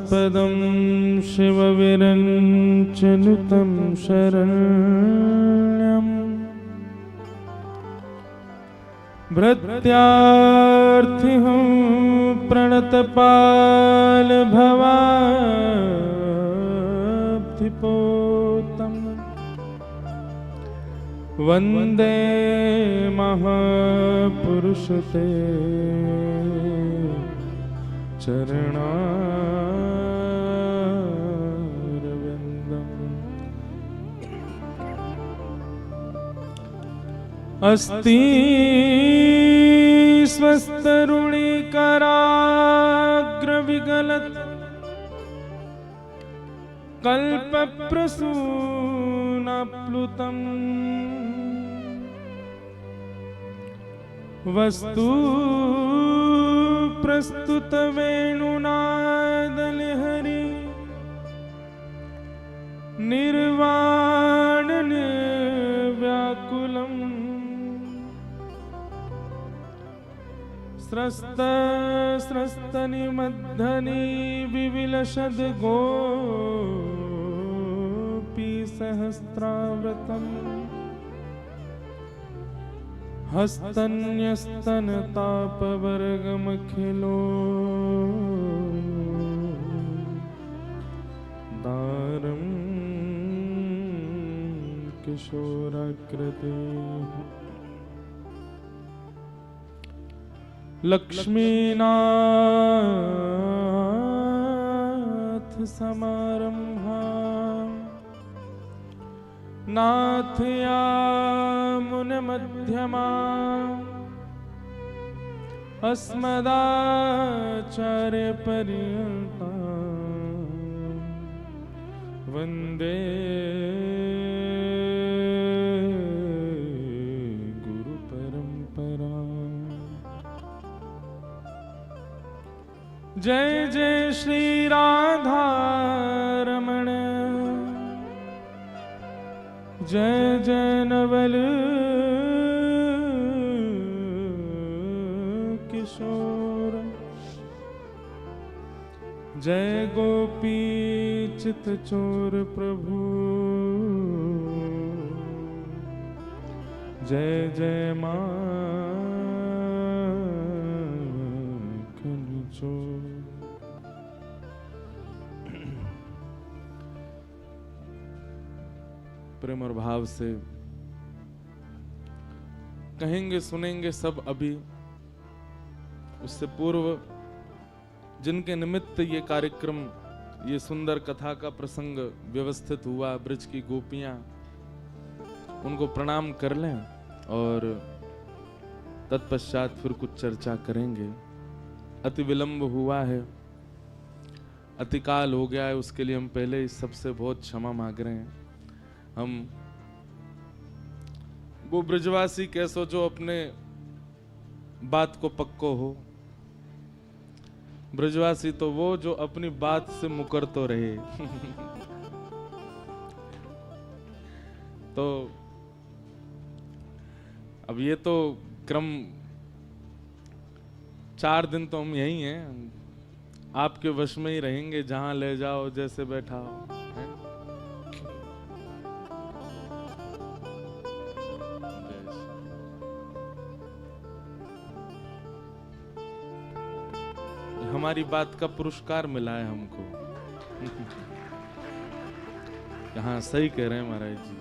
हास्पदं शिवविरञ्चनुतं शरण्यम् भृत्यार्थि हूँ प्रणतपाल भवाब्धिपोतम् वंदे महापुरुष ते चरणारविंदम् अस्ति स्वस्तरुणिकराग्रविगलत् कल्पप्रसूनाप्लुतम् वस्तु प्रस्तुत वेणुनादलहरि निर्वाण व्याकुलम् स्रस्त स्रस्तनिमद्धनि विविलशद गोपी सहस्राव्रतम् हस्तन्यस्तनतापवर्गमखिलो दारं किशोराकृते लक्ष्मीनाथ समारंभा नाथयामुन मध्यमा अस्मदाचार्य पर्यन्ता वन्दे गुरु परंपरा। जय जय श्री राधा रमण जय जय नवल किशोर जय गोपी चित चोर प्रभु जय जय माखन चोर। प्रेम और भाव से कहेंगे सुनेंगे सब अभी। उससे पूर्व जिनके निमित्त ये कार्यक्रम, ये सुंदर कथा का प्रसंग व्यवस्थित हुआ, ब्रज की गोपियां, उनको प्रणाम कर लें और तत्पश्चात फिर कुछ चर्चा करेंगे। अति विलंब हुआ है, अतिकाल हो गया है, उसके लिए हम पहले ही सबसे बहुत क्षमा मांग रहे हैं। हम वो ब्रजवासी कैसो जो अपने बात को पक्को हो, ब्रजवासी तो वो जो अपनी बात से मुकर तो रहे। तो अब ये तो क्रम 4 दिन तो हम यही हैं, आपके वश में ही रहेंगे, जहां ले जाओ जैसे बैठा हो। हमारी बात का पुरस्कार मिला है हमको। हाँ, सही कह रहे हैं महाराज जी।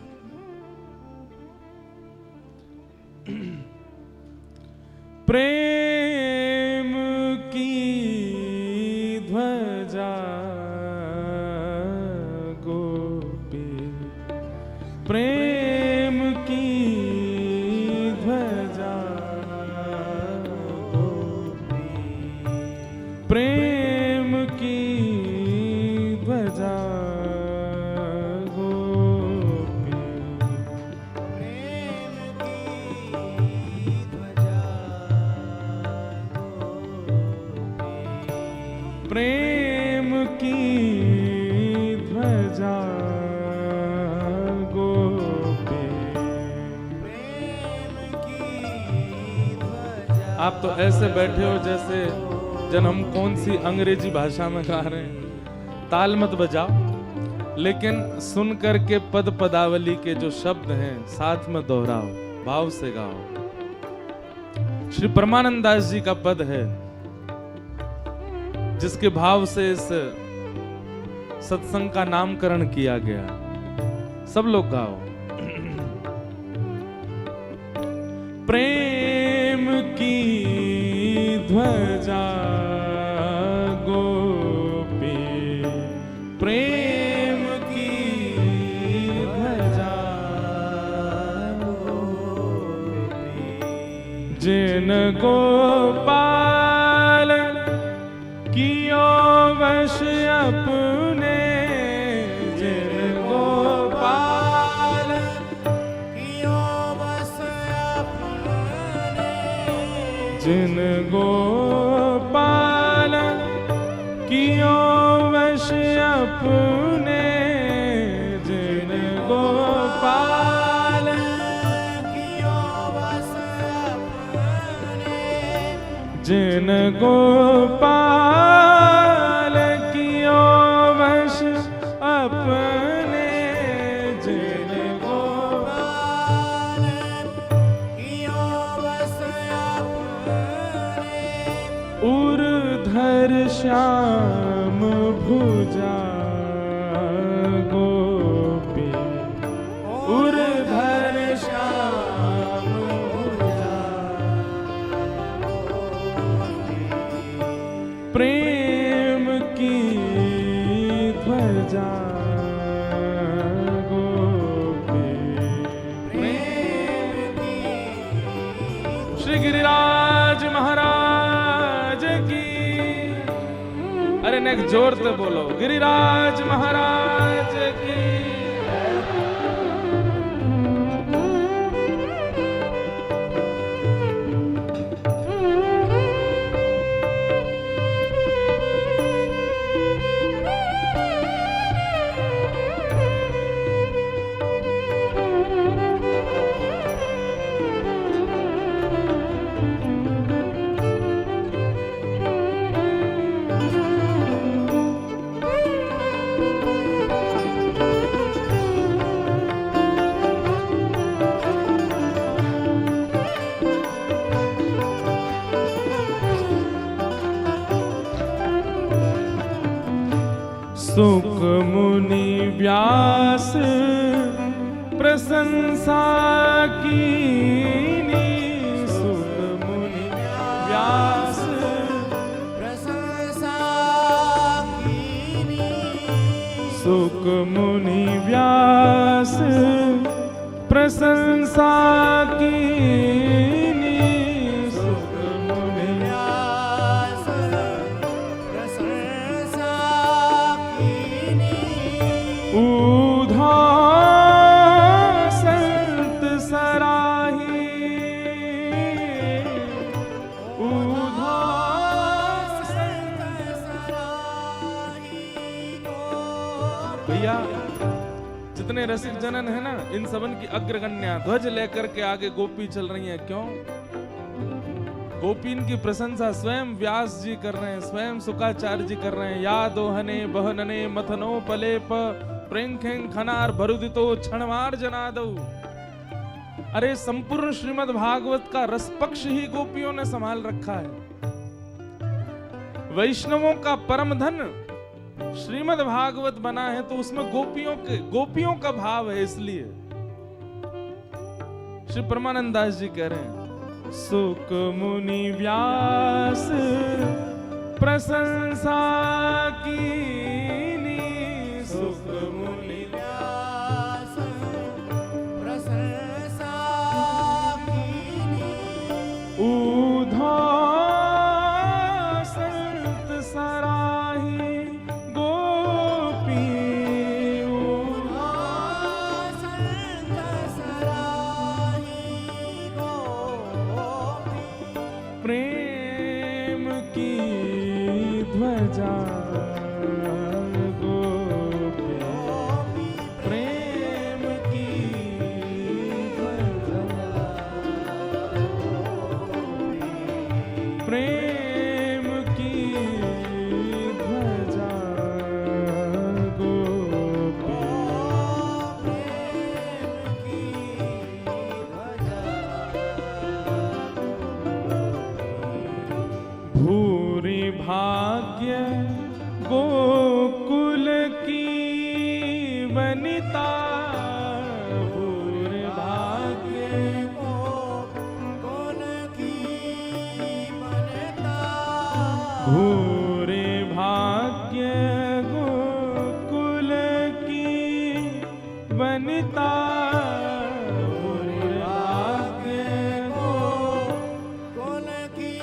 प्रेम की ध्वजा गोपी, प्रेम की ध्वजा प्रेम की ध्वजा गोपी, प्रेम की ध्वजा गोपी, प्रेम की ध्वजा गोपी। प्रेम की ध्वजा। आप तो ऐसे बैठे हो जैसे जन हम कौन सी अंग्रेजी भाषा में गा रहे हैं। ताल मत बजाओ, लेकिन सुन करके पद पदावली के जो शब्द हैं साथ में दोहराओ, भाव से गाओ। श्री परमानंद दास जी का पद है जिसके भाव से इस सत्संग का नामकरण किया गया। सब लोग गाओ। प्रेम की ध्वजा गोपी, प्रेम की ध्वजा गोपी, जिन गोपाल कियो वश अपने, जिन गोपाल कियो बस अपने, जिन गोपाल कियो वश अपने, जिन गोपाल कियो बस अपने, जिन गोपाल कियो वश अपने, जिन गोपाल कियो बस अपने, उर्धर श्याम भुजा गोपी, उर्धर श्याम भुजा, प्रेम की ध्वजा गोपी, प्रेम की। श्री गिरिराज महाराज की। अरे नेक जोर से बोलो, गिरिराज महाराज की। सुख मुनि व्यास प्रशंसा कीनी, सुख मुनि व्यास प्रशंसा कीनी, सुख मुनि व्यास प्रशंसा कीनी, सुख मुनि व्यास प्रशंसा कीनी, ऊधा संत सराही, ऊधा संत सराही को। भैया जितने रसिक जनन है ना, इन सबन की अग्रगण्या ध्वज लेकर के आगे गोपी चल रही है। क्यों? गोपीन की प्रशंसा स्वयं व्यास जी कर रहे हैं, स्वयं शुकाचार्य जी कर रहे हैं। या दोहने बहनने मथनो पलेप प्रेंखें खनार भरुदितो क्षणवार जनादो। अरे संपूर्ण श्रीमद् भागवत का रस पक्ष ही गोपियों ने संभाल रखा है। वैष्णवों का परम धन श्रीमद् भागवत बना है, तो उसमें गोपियों का भाव है। इसलिए श्री परमानंद दास जी कह रहे हैं, सुख मुनि व्यास प्रशंसा कीनी, सुख मुनि व्यास प्रशंसा कीनी, ऊधा संत सराही गोपी, ऊधा संत सराही गोपी, प्रेम की ध्वजा वनिता भूरे भाग्य गोकुल की वनिता भूरे भाग्य गोकुल की वनिता भूरे भाग्य गोकुल की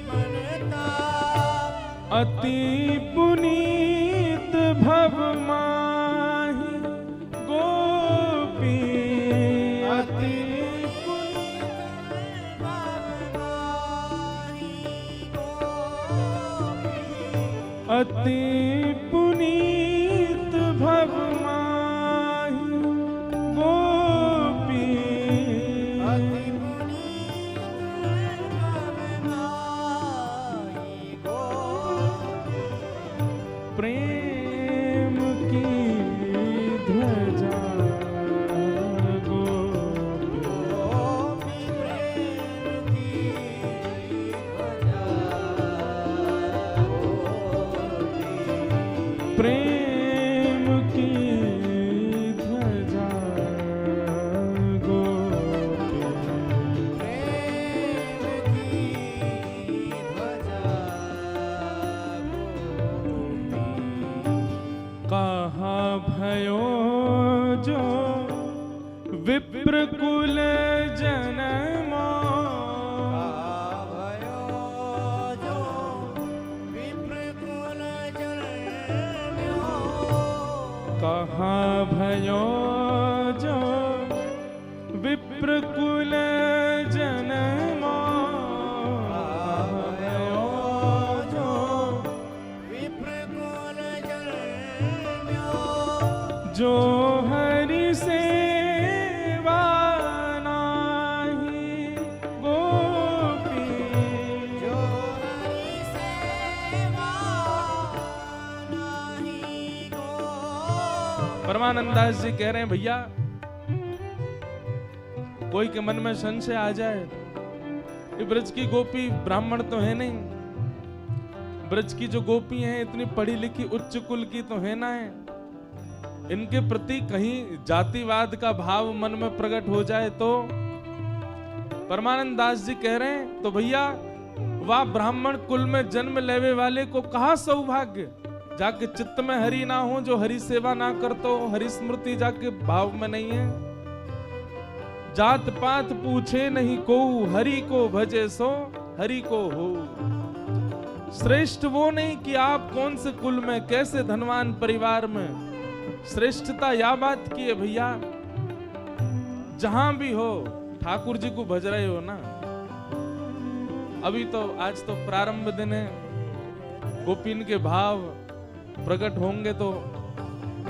वनिता अति पुनीत भव माहि गोपी अति अति पुनीत भव माहि गोपी प्रेम की ध्वजा गोपी प्रेम की ध्वजा गोपी कहा भयो जो विप्र कुल जन्मो कहा भयो जो विप्र कुल जन्मो भयो जो जो हरि सेवा नाही गोपी परमानंदास जी कह रहे हैं भैया कोई के मन में संशय आ जाए ये ब्रज की गोपी ब्राह्मण तो है नहीं, ब्रज की जो गोपी हैं इतनी पढ़ी लिखी उच्च कुल की तो है ना है, इनके प्रति कहीं जातिवाद का भाव मन में प्रकट हो जाए तो परमानंद दास जी कह रहे हैं तो भैया वाह ब्राह्मण कुल में जन्म लेवे वाले को कहा सौभाग्य जाके चित्त में हरि ना हो, जो हरि सेवा ना करतो, हरि स्मृति जाके भाव में नहीं है। जात पात पूछे नहीं को हरि को भजे सो हरि को हो। श्रेष्ठ वो नहीं कि आप कौन से कुल में कैसे धनवान परिवार में, श्रेष्ठता या बात की है भैया जहां भी हो ठाकुर जी को भज रहे हो ना। अभी तो आज तो प्रारंभ दिन है, गोपीन के भाव प्रकट होंगे तो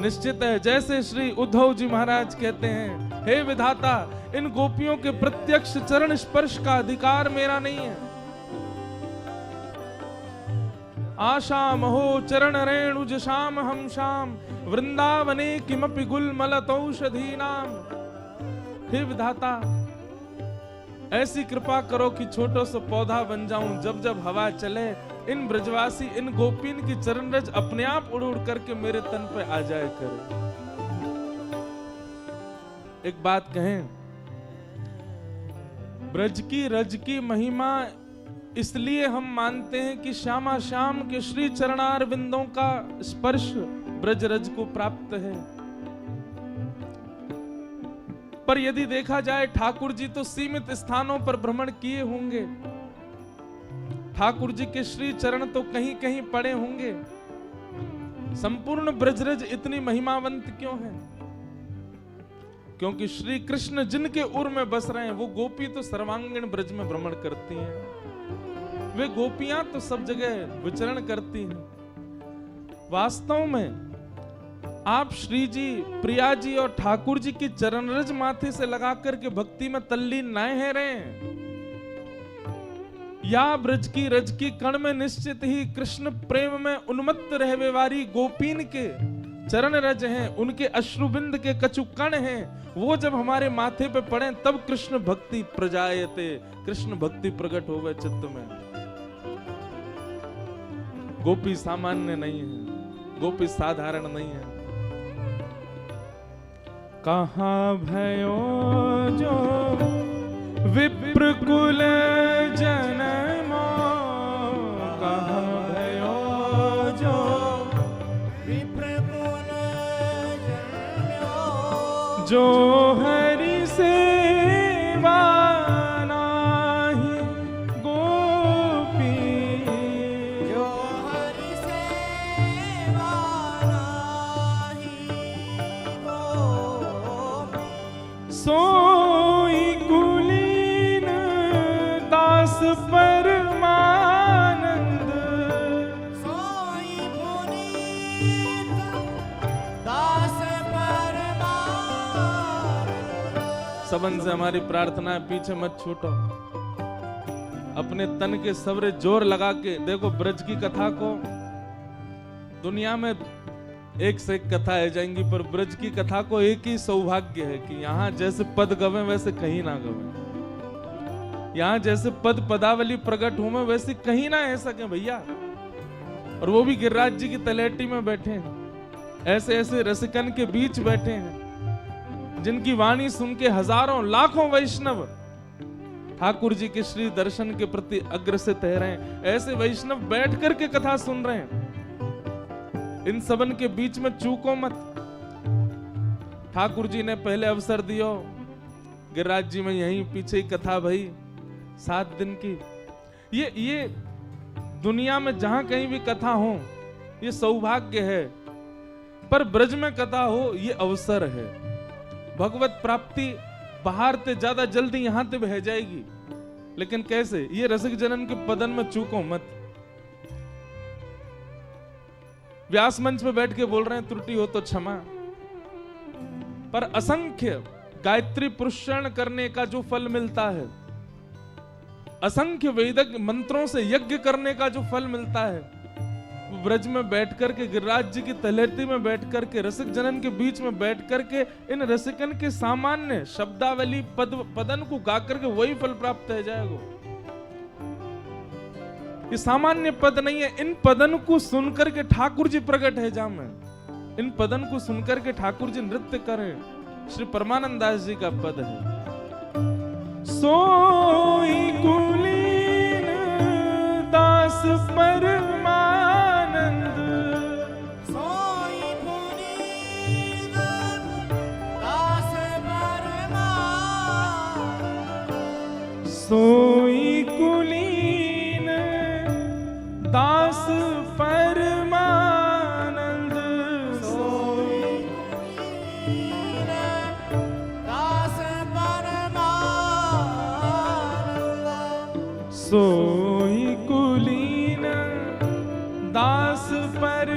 निश्चित है जैसे श्री उद्धव जी महाराज कहते हैं हे विधाता इन गोपियों के प्रत्यक्ष चरण स्पर्श का अधिकार मेरा नहीं है। आशा महो चरण रेणुज शाम हम शाम वृंदावने किमपि गुलमलतौषधी नाम। हे विधाता ऐसी कृपा करो कि छोटो सा पौधा बन जाऊं, जब जब हवा चले इन ब्रजवासी इन गोपीन की चरण रज अपने आप उड़ उड़ करके मेरे तन पे आ जाए करे। एक बात कहें, ब्रज की रज की महिमा इसलिए हम मानते हैं कि श्यामा श्याम के श्री चरणार विंदों का स्पर्श ब्रज रज को प्राप्त है। पर यदि देखा जाए ठाकुर जी तो सीमित स्थानों पर भ्रमण किए होंगे, ठाकुर जी के श्री चरण तो कहीं कहीं पड़े होंगे। संपूर्ण ब्रजरज इतनी महिमावंत क्यों है? क्योंकि श्री कृष्ण जिनके उर में बस रहे हैं वो गोपी तो सर्वांगीण ब्रज में भ्रमण करती हैं, वे गोपियां तो सब जगह विचरण करती हैं। वास्तव में आप श्री जी, प्रिया जी और ठाकुर जी की चरण रज माथे से लगा करके भक्ति में तल्लीन न है रहे, या ब्रज की रज की कण में निश्चित ही कृष्ण प्रेम में उन्मत्त रहवे वाली गोपीन के चरण रज हैं, उनके अश्रुबिंद के कचुकण हैं, वो जब हमारे माथे पे पड़े तब कृष्ण भक्ति प्रजायते, कृष्ण भक्ति प्रकट होवे चित्त में। गोपी सामान्य नहीं है, गोपी साधारण नहीं है। कहाँ भयो जो विप्रकुल जन्मो, कहाँ भयो जो विप्रकुल जन्म्यो, जो हरि सेवा नाहि गोपी, जो हरि सेवा नाहि गोपी, सोई कुलीन दास परमानंद, सोई पुनीत दास परमानंद। सबन से हमारी प्रार्थना है, पीछे मत छूटो। अपने तन के सवरे जोर लगा के देखो ब्रज की कथा को। दुनिया में एक से एक कथा है जाएंगी, पर ब्रज की कथा को एक ही सौभाग्य है कि यहाँ जैसे पद गवे वैसे कहीं ना गवे, यहाँ जैसे पद पदावली प्रकट हुए वैसे कहीं ना ऐ सके भैया। और वो भी गिरिराज जी की तलेटी में बैठे हैं, ऐसे ऐसे रसिकन के बीच बैठे हैं जिनकी वाणी सुन के हजारों लाखों वैष्णव ठाकुर जी के श्री दर्शन के प्रति अग्रसित रह रहे हैं। ऐसे वैष्णव बैठ करके कथा सुन रहे हैं। इन सबन के बीच में चूको मत। ठाकुर जी ने पहले अवसर दियो, गिरिराज जी में यहीं पीछे ही कथा भई 7 दिन की। ये दुनिया में जहां कहीं भी कथा हो ये सौभाग्य है, पर ब्रज में कथा हो ये अवसर है। भगवत प्राप्ति बाहर ते ज्यादा जल्दी यहां ते बह जाएगी, लेकिन कैसे? ये रसिक जनन के पदन में चूको मत। व्यास मंच पे बैठ के बोल रहे हैं, त्रुटि हो तो क्षमा, पर असंख्य गायत्री पुरुषण करने का जो फल मिलता है, असंख्य वैदिक मंत्रों से यज्ञ करने का जो फल मिलता है, वो ब्रज में बैठ करके, गिरिराज जी की तलहटी में बैठ करके, रसिक जनन के बीच में बैठ करके, इन रसिकन के सामान्य शब्दावली पदन को गा करके वही फल प्राप्त हो जाएगा। ये सामान्य पद नहीं है। इन पदन को सुनकर के ठाकुर जी प्रकट है जा में। इन पदन को सुनकर के ठाकुर जी नृत्य करें। श्री परमानंद दास जी का पद है, सोई कुलीन दास परमानंद, सोई पुनीत दास परमानंद, सोई कुलीन दास परमानंद, सोई कुलीन दास परमानंद, सोई कुलीन दास परमानंद,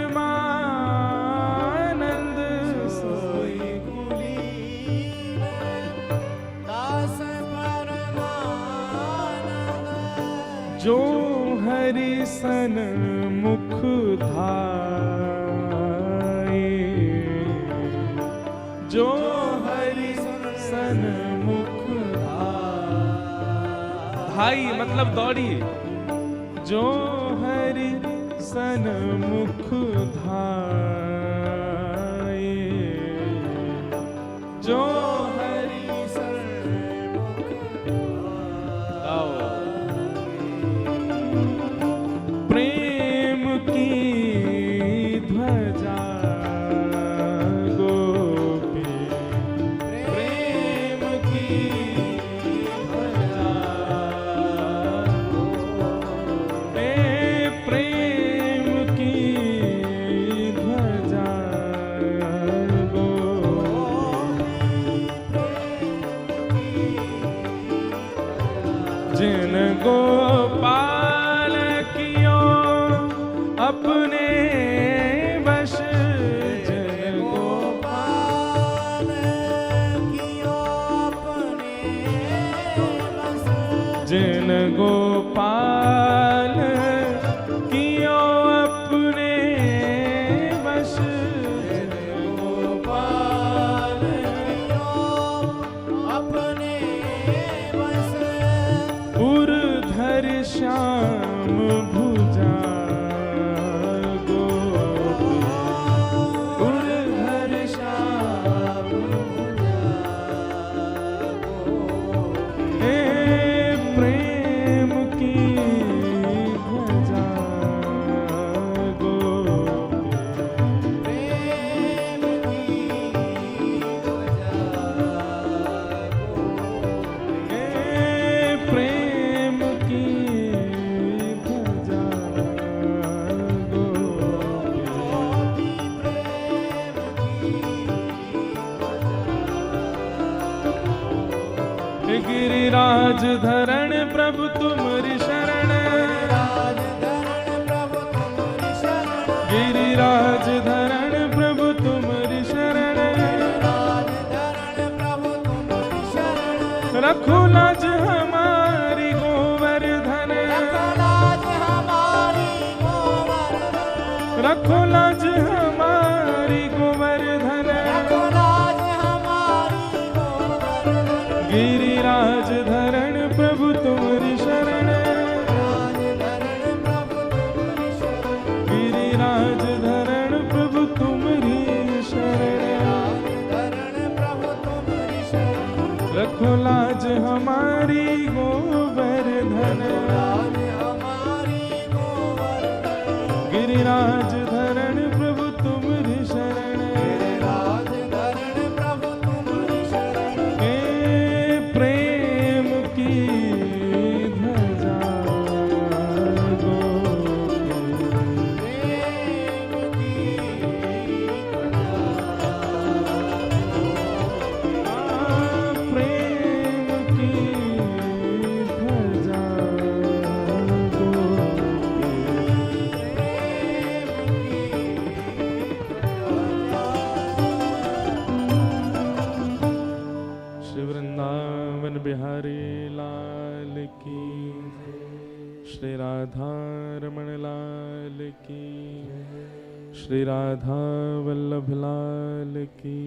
सोई कुलीन दास परमानंद, जो हरि सन मुख धाये, जो हरि सन मुख धाई मतलब दौड़ी, जो हरि सन मुख धाये, जो हरि सन मुख प्रेम की ध्वजा गोपी, प्रेम की ध्वजा, प्रेम की ध्वजा गिरिराज धरण प्रभु तुम्हारी शरण, राज धरण प्रभु तुम्हारी शरण, गिरिराज धरण प्रभु तुम्हारी शरण, राज धरण प्रभु तुम्हारी शरण, रखो लाज हमारी गोवर्धन, रखो लाज हमारी गोवर्धन, रखो लाज हमारी गोवर्धन, रखो लाज हमारी गोवर्धन, गिरिराज धरण प्रभु तुम्हारी शरण, राज धरण प्रभु तुम्हारी शरण, गिरिराज धरण प्रभु तुम्हारी शरण, धरण प्रभु तुम्हारी शरण, रखो लाज हमारी गोवर्धन, लाज हमारी गोवर्धन, गिरिराज धरण प्रभु तुम्हारी शरण, राज धरण प्रभु तुम्हारी शरण, हे प्रेम की ध्वजा प्रेम की प्रेम की ध्वजा श्री वृंदावन बिहारी लाल की, श्री राधा रमण लाल की, श्री राधा वल्लभ लाल की,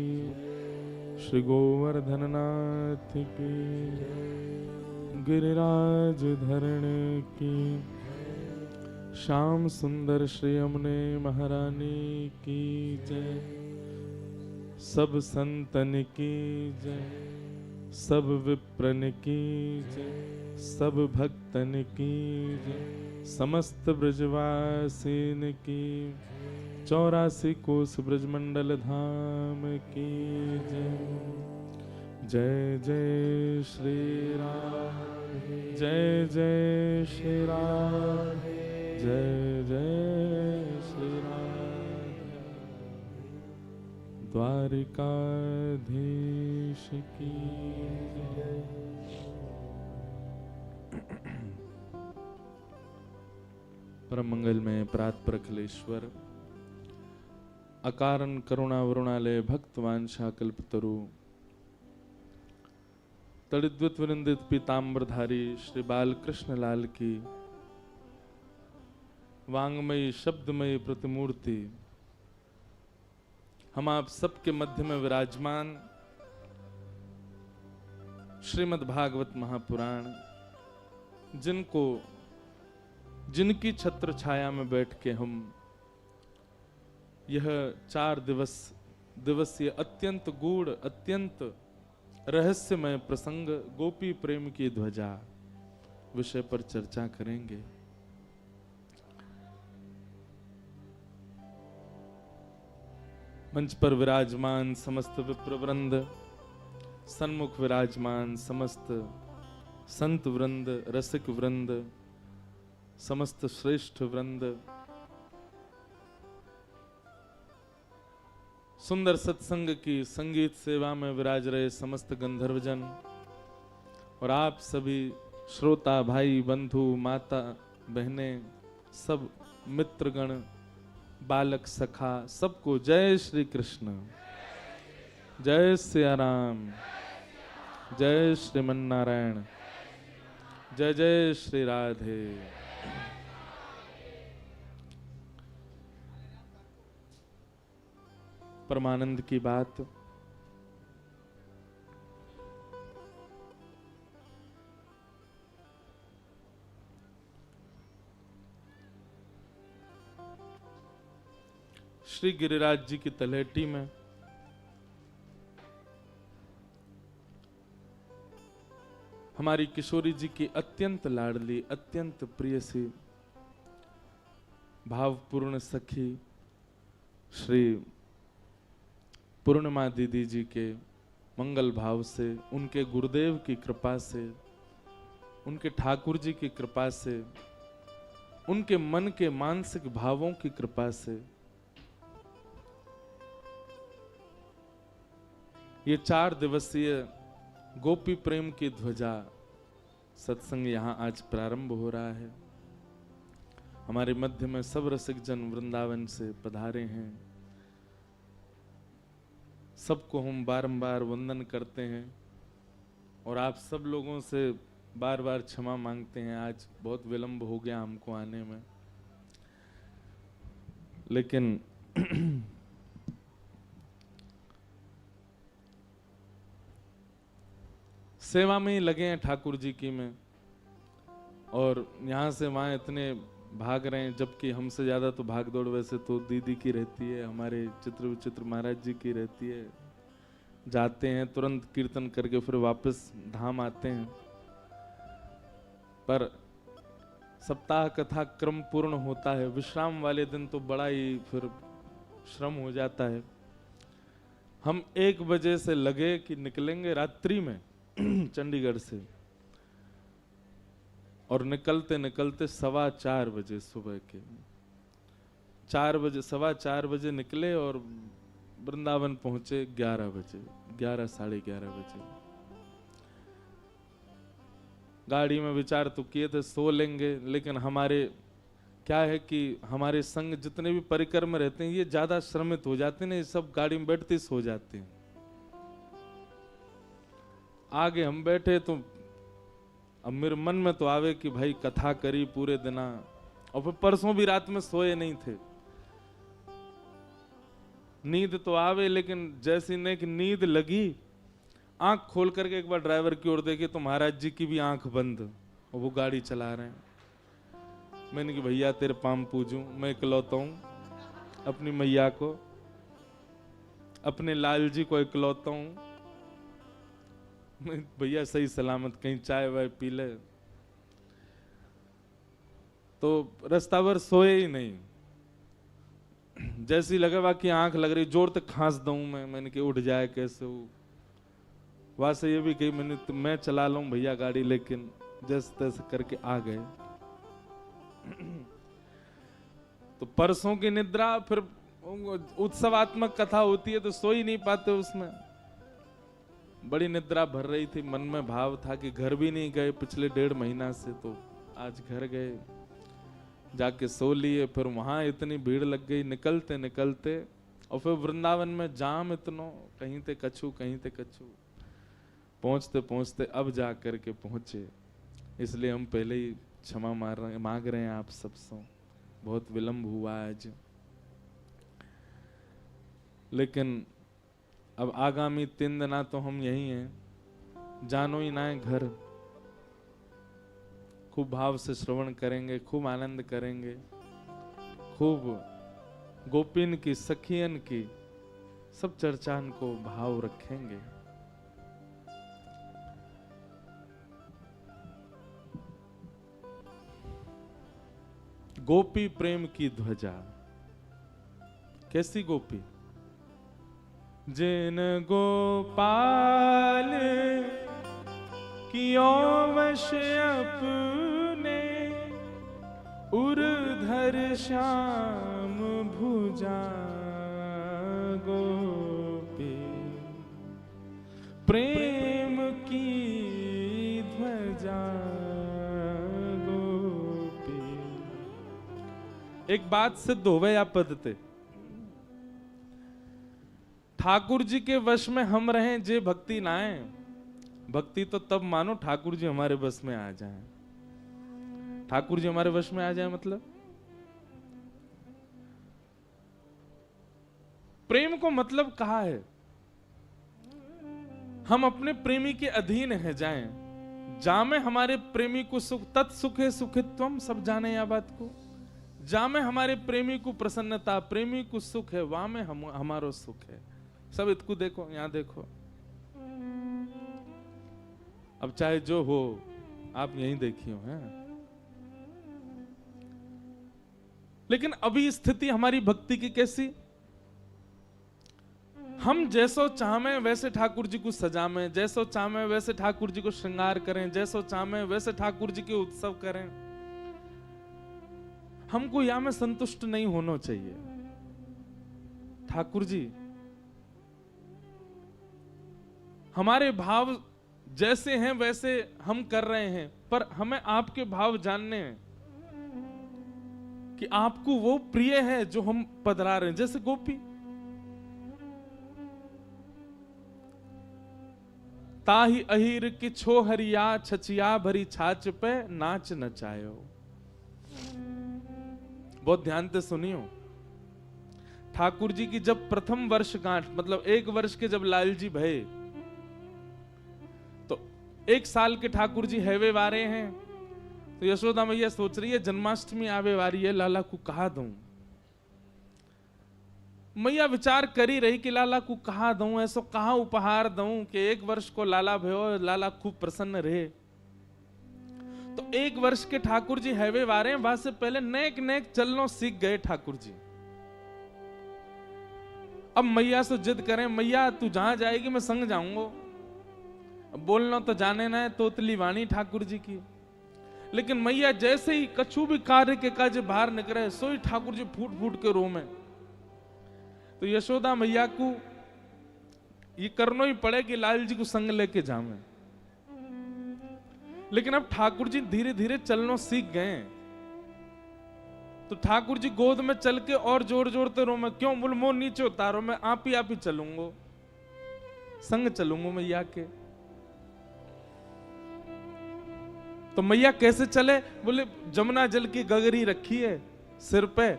श्री गोवर्धन नाथ की, गिरिराज धरण की, श्याम सुंदर श्री यमुने महारानी की जय, सब संतन की जय, सब विप्रन की जय, सब भक्तन की जय, समस्त ब्रजवासीन की, 84 कोस ब्रजमंडल धाम की जय। जय जय श्री राम, जय जय श्री राम, जय जय श्री राम। द्वारिकाधीश की जय। परम मंगल में प्रात प्रखलेश्वर, अकारण करुणा वरुणालय भक्तवांछा कल्पतरु, तड़िद्वत विनिंदित पीताम्बरधारी श्री बालकृष्ण लाल की वांगमयी शब्दमयी प्रतिमूर्ति, हम आप सबके मध्य में विराजमान श्रीमद् भागवत महापुराण, जिनकी छत्र छाया में बैठ के हम यह 4 दिवसीय अत्यंत गूढ़ अत्यंत रहस्यमय प्रसंग गोपी प्रेम की ध्वजा विषय पर चर्चा करेंगे। मंच पर विराजमान समस्त विप्रवृंद, सन्मुख विराजमान समस्त संत वृंद, रसिक वृंद, समस्त श्रेष्ठ वृंद, सुंदर सत्संग की संगीत सेवा में विराज रहे समस्त गंधर्वजन और आप सभी श्रोता भाई बंधु माता बहनें, सब मित्रगण, बालक सखा, सबको जय श्री कृष्ण, जय सिया राम, जय श्रीमन नारायण, जय जय श्री राधे। परमानंद की बात, श्री गिरिराज जी की तलहटी में हमारी किशोरी जी की अत्यंत लाडली अत्यंत प्रिय सी भावपूर्ण सखी श्री पूर्णिमा दीदी जी के मंगल भाव से, उनके गुरुदेव की कृपा से, उनके ठाकुर जी की कृपा से, उनके मन के मानसिक भावों की कृपा से ये 4 दिवसीय गोपी प्रेम की ध्वजा सत्संग यहाँ आज प्रारंभ हो रहा है। हमारे मध्य में सब रसिक जन वृंदावन से पधारे हैं। सबको हम बारंबार वंदन करते हैं और आप सब लोगों से बार बार क्षमा मांगते हैं। आज बहुत विलंब हो गया हमको आने में, लेकिन सेवा में ही लगे हैं ठाकुर जी की में, और यहाँ से वहाँ इतने भाग रहे हैं, जबकि हमसे ज्यादा तो भाग दौड़ वैसे तो दीदी की रहती है, हमारे चित्र विचित्र महाराज जी की रहती है। जाते हैं तुरंत कीर्तन करके फिर वापस धाम आते हैं, पर सप्ताह कथा क्रम पूर्ण होता है। विश्राम वाले दिन तो बड़ा ही फिर श्रम हो जाता है। हम 1 बजे से लगे कि निकलेंगे रात्रि में चंडीगढ़ से, और निकलते निकलते 4:15 बजे सुबह के 4 बजे 4:15 बजे निकले और वृंदावन पहुंचे 11 बजे 11 साढ़े 11 बजे। गाड़ी में विचार तो किए थे सो लेंगे, लेकिन हमारे क्या है कि हमारे संग जितने भी परिकर में रहते हैं ये ज्यादा श्रमित हो जाते हैं, ये सब गाड़ी में बैठते सो जाते हैं। आगे हम बैठे तो अब मेरे मन में तो आवे कि भाई कथा करी पूरे दिना, और फिर परसों भी रात में सोए नहीं थे। नींद तो आवे, लेकिन जैसी ने कि नींद लगी, आंख खोल करके एक बार ड्राइवर की ओर देखे तो महाराज जी की भी आंख बंद और वो गाड़ी चला रहे हैं। मैंने कि भैया तेरे पाम पूजूं, मैं इकलौता हूं अपनी मैया को, अपने लाल जी को इकलौता हूं, भैया सही सलामत कहीं चाय वाय पी ले। तो रास्ता भर सोए ही नहीं। जैसी लगे बाकी आंख लग रही, जोर तक खांस दूं मैंने कि उठ जाए कैसे हो। वहां से ये भी कही मैंने तो मैं चला लूं भैया गाड़ी, लेकिन जैसे तैसे करके आ गए। तो परसों की निद्रा, फिर उत्सवात्मक कथा होती है तो सो ही नहीं पाते उसमें। बड़ी निद्रा भर रही थी, मन में भाव था कि घर भी नहीं गए पिछले 1.5 महीना से, तो आज घर गए, जाके सो लिए। फिर वहां इतनी भीड़ लग गई निकलते निकलते, और फिर वृंदावन में जाम इतनो, कहीं ते कछु कहीं ते कछु। पहुंचते पहुंचते अब जा करके पहुंचे, इसलिए हम पहले ही क्षमा मांग रहे हैं आप सबसे, बहुत विलंब हुआ आज। लेकिन अब आगामी 3 दिना तो हम यही हैं, जानो ही ना है घर। खूब भाव से श्रवण करेंगे, खूब आनंद करेंगे, खूब गोपिन की सखियन की सब चर्चान को भाव रखेंगे। गोपी प्रेम की ध्वजा, कैसी गोपी? जिन गोपाल कियो वश अपने, उर्धर श्याम भुजा गोपी प्रेम की ध्वजा गोपी। एक बात सिद्ध होवे या पदते, ठाकुर जी के वश में हम रहें जे भक्ति ना आए। भक्ति तो तब मानो ठाकुर जी हमारे वश में आ जाएं। ठाकुर जी हमारे वश में आ जाए मतलब प्रेम को मतलब कहा है, हम अपने प्रेमी के अधीन है जाएं। जामे हमारे प्रेमी को सुख, तत्सुखे सुखित्वम, सब जाने या बात को। जामे हमारे प्रेमी को प्रसन्नता, प्रेमी को सुख है, वहां में हमारो सुख है। सब इतको देखो, यहां देखो। अब चाहे जो हो, आप यहीं देखियो हैं। लेकिन अभी स्थिति हमारी भक्ति की कैसी? हम जैसो चाहमें वैसे ठाकुर जी को सजामें, जैसो चाहमें वैसे ठाकुर जी को श्रृंगार करें, जैसो चाहमें वैसे ठाकुर जी के उत्सव करें। हमको यहां में संतुष्ट नहीं होना चाहिए। ठाकुर जी हमारे भाव जैसे हैं वैसे हम कर रहे हैं, पर हमें आपके भाव जानने हैं कि आपको वो प्रिय है जो हम पधरा रहे हैं। जैसे गोपी, ताही अहीर की छोहरिया छचिया भरी छाछ पे नाच नचायो। बहुत ध्यान से सुनियो। ठाकुर जी की जब प्रथम वर्षगांठ, मतलब 1 वर्ष के जब लाल जी भये, तो 1 साल के ठाकुर जी हैवे वारे हैं। तो यशोदा मैया सोच रही है जन्माष्टमी आवे वारी है, लाला को कहा दूं। मैया विचार करी रही कि लाला को कहा दूं, ऐसो कहा उपहार दूं कि 1 वर्ष को लाला भयो, लाला खूब प्रसन्न रहे। तो 1 वर्ष के ठाकुर जी हैवे वारे हैं, वहां से पहले नेक नेक चलनो सीख गए ठाकुर जी। अब मैया से जिद करें, मैया तू जहां जाएगी मैं संग जाऊंगा। बोलना तो जाने ना है तोतली वाणी ठाकुर जी की, लेकिन मैया जैसे ही कछु भी कार्य के काज बाहर निकले, सो ही ठाकुर जी फूट फूट के रोमे। तो यशोदा मैया को ये करना ही पड़े कि लाल जी को संग लेके जावे। लेकिन अब ठाकुर जी धीरे धीरे चलना सीख गए। तो ठाकुर जी गोद में चल के और जोर जोरते रो, मैं क्यों बोल मो नीचे उतारो, मैं आप ही चलूंगा, संग चलूंगा मैया के। तो मैया कैसे चले, बोले जमुना जल की गगरी रखी है सिर पे,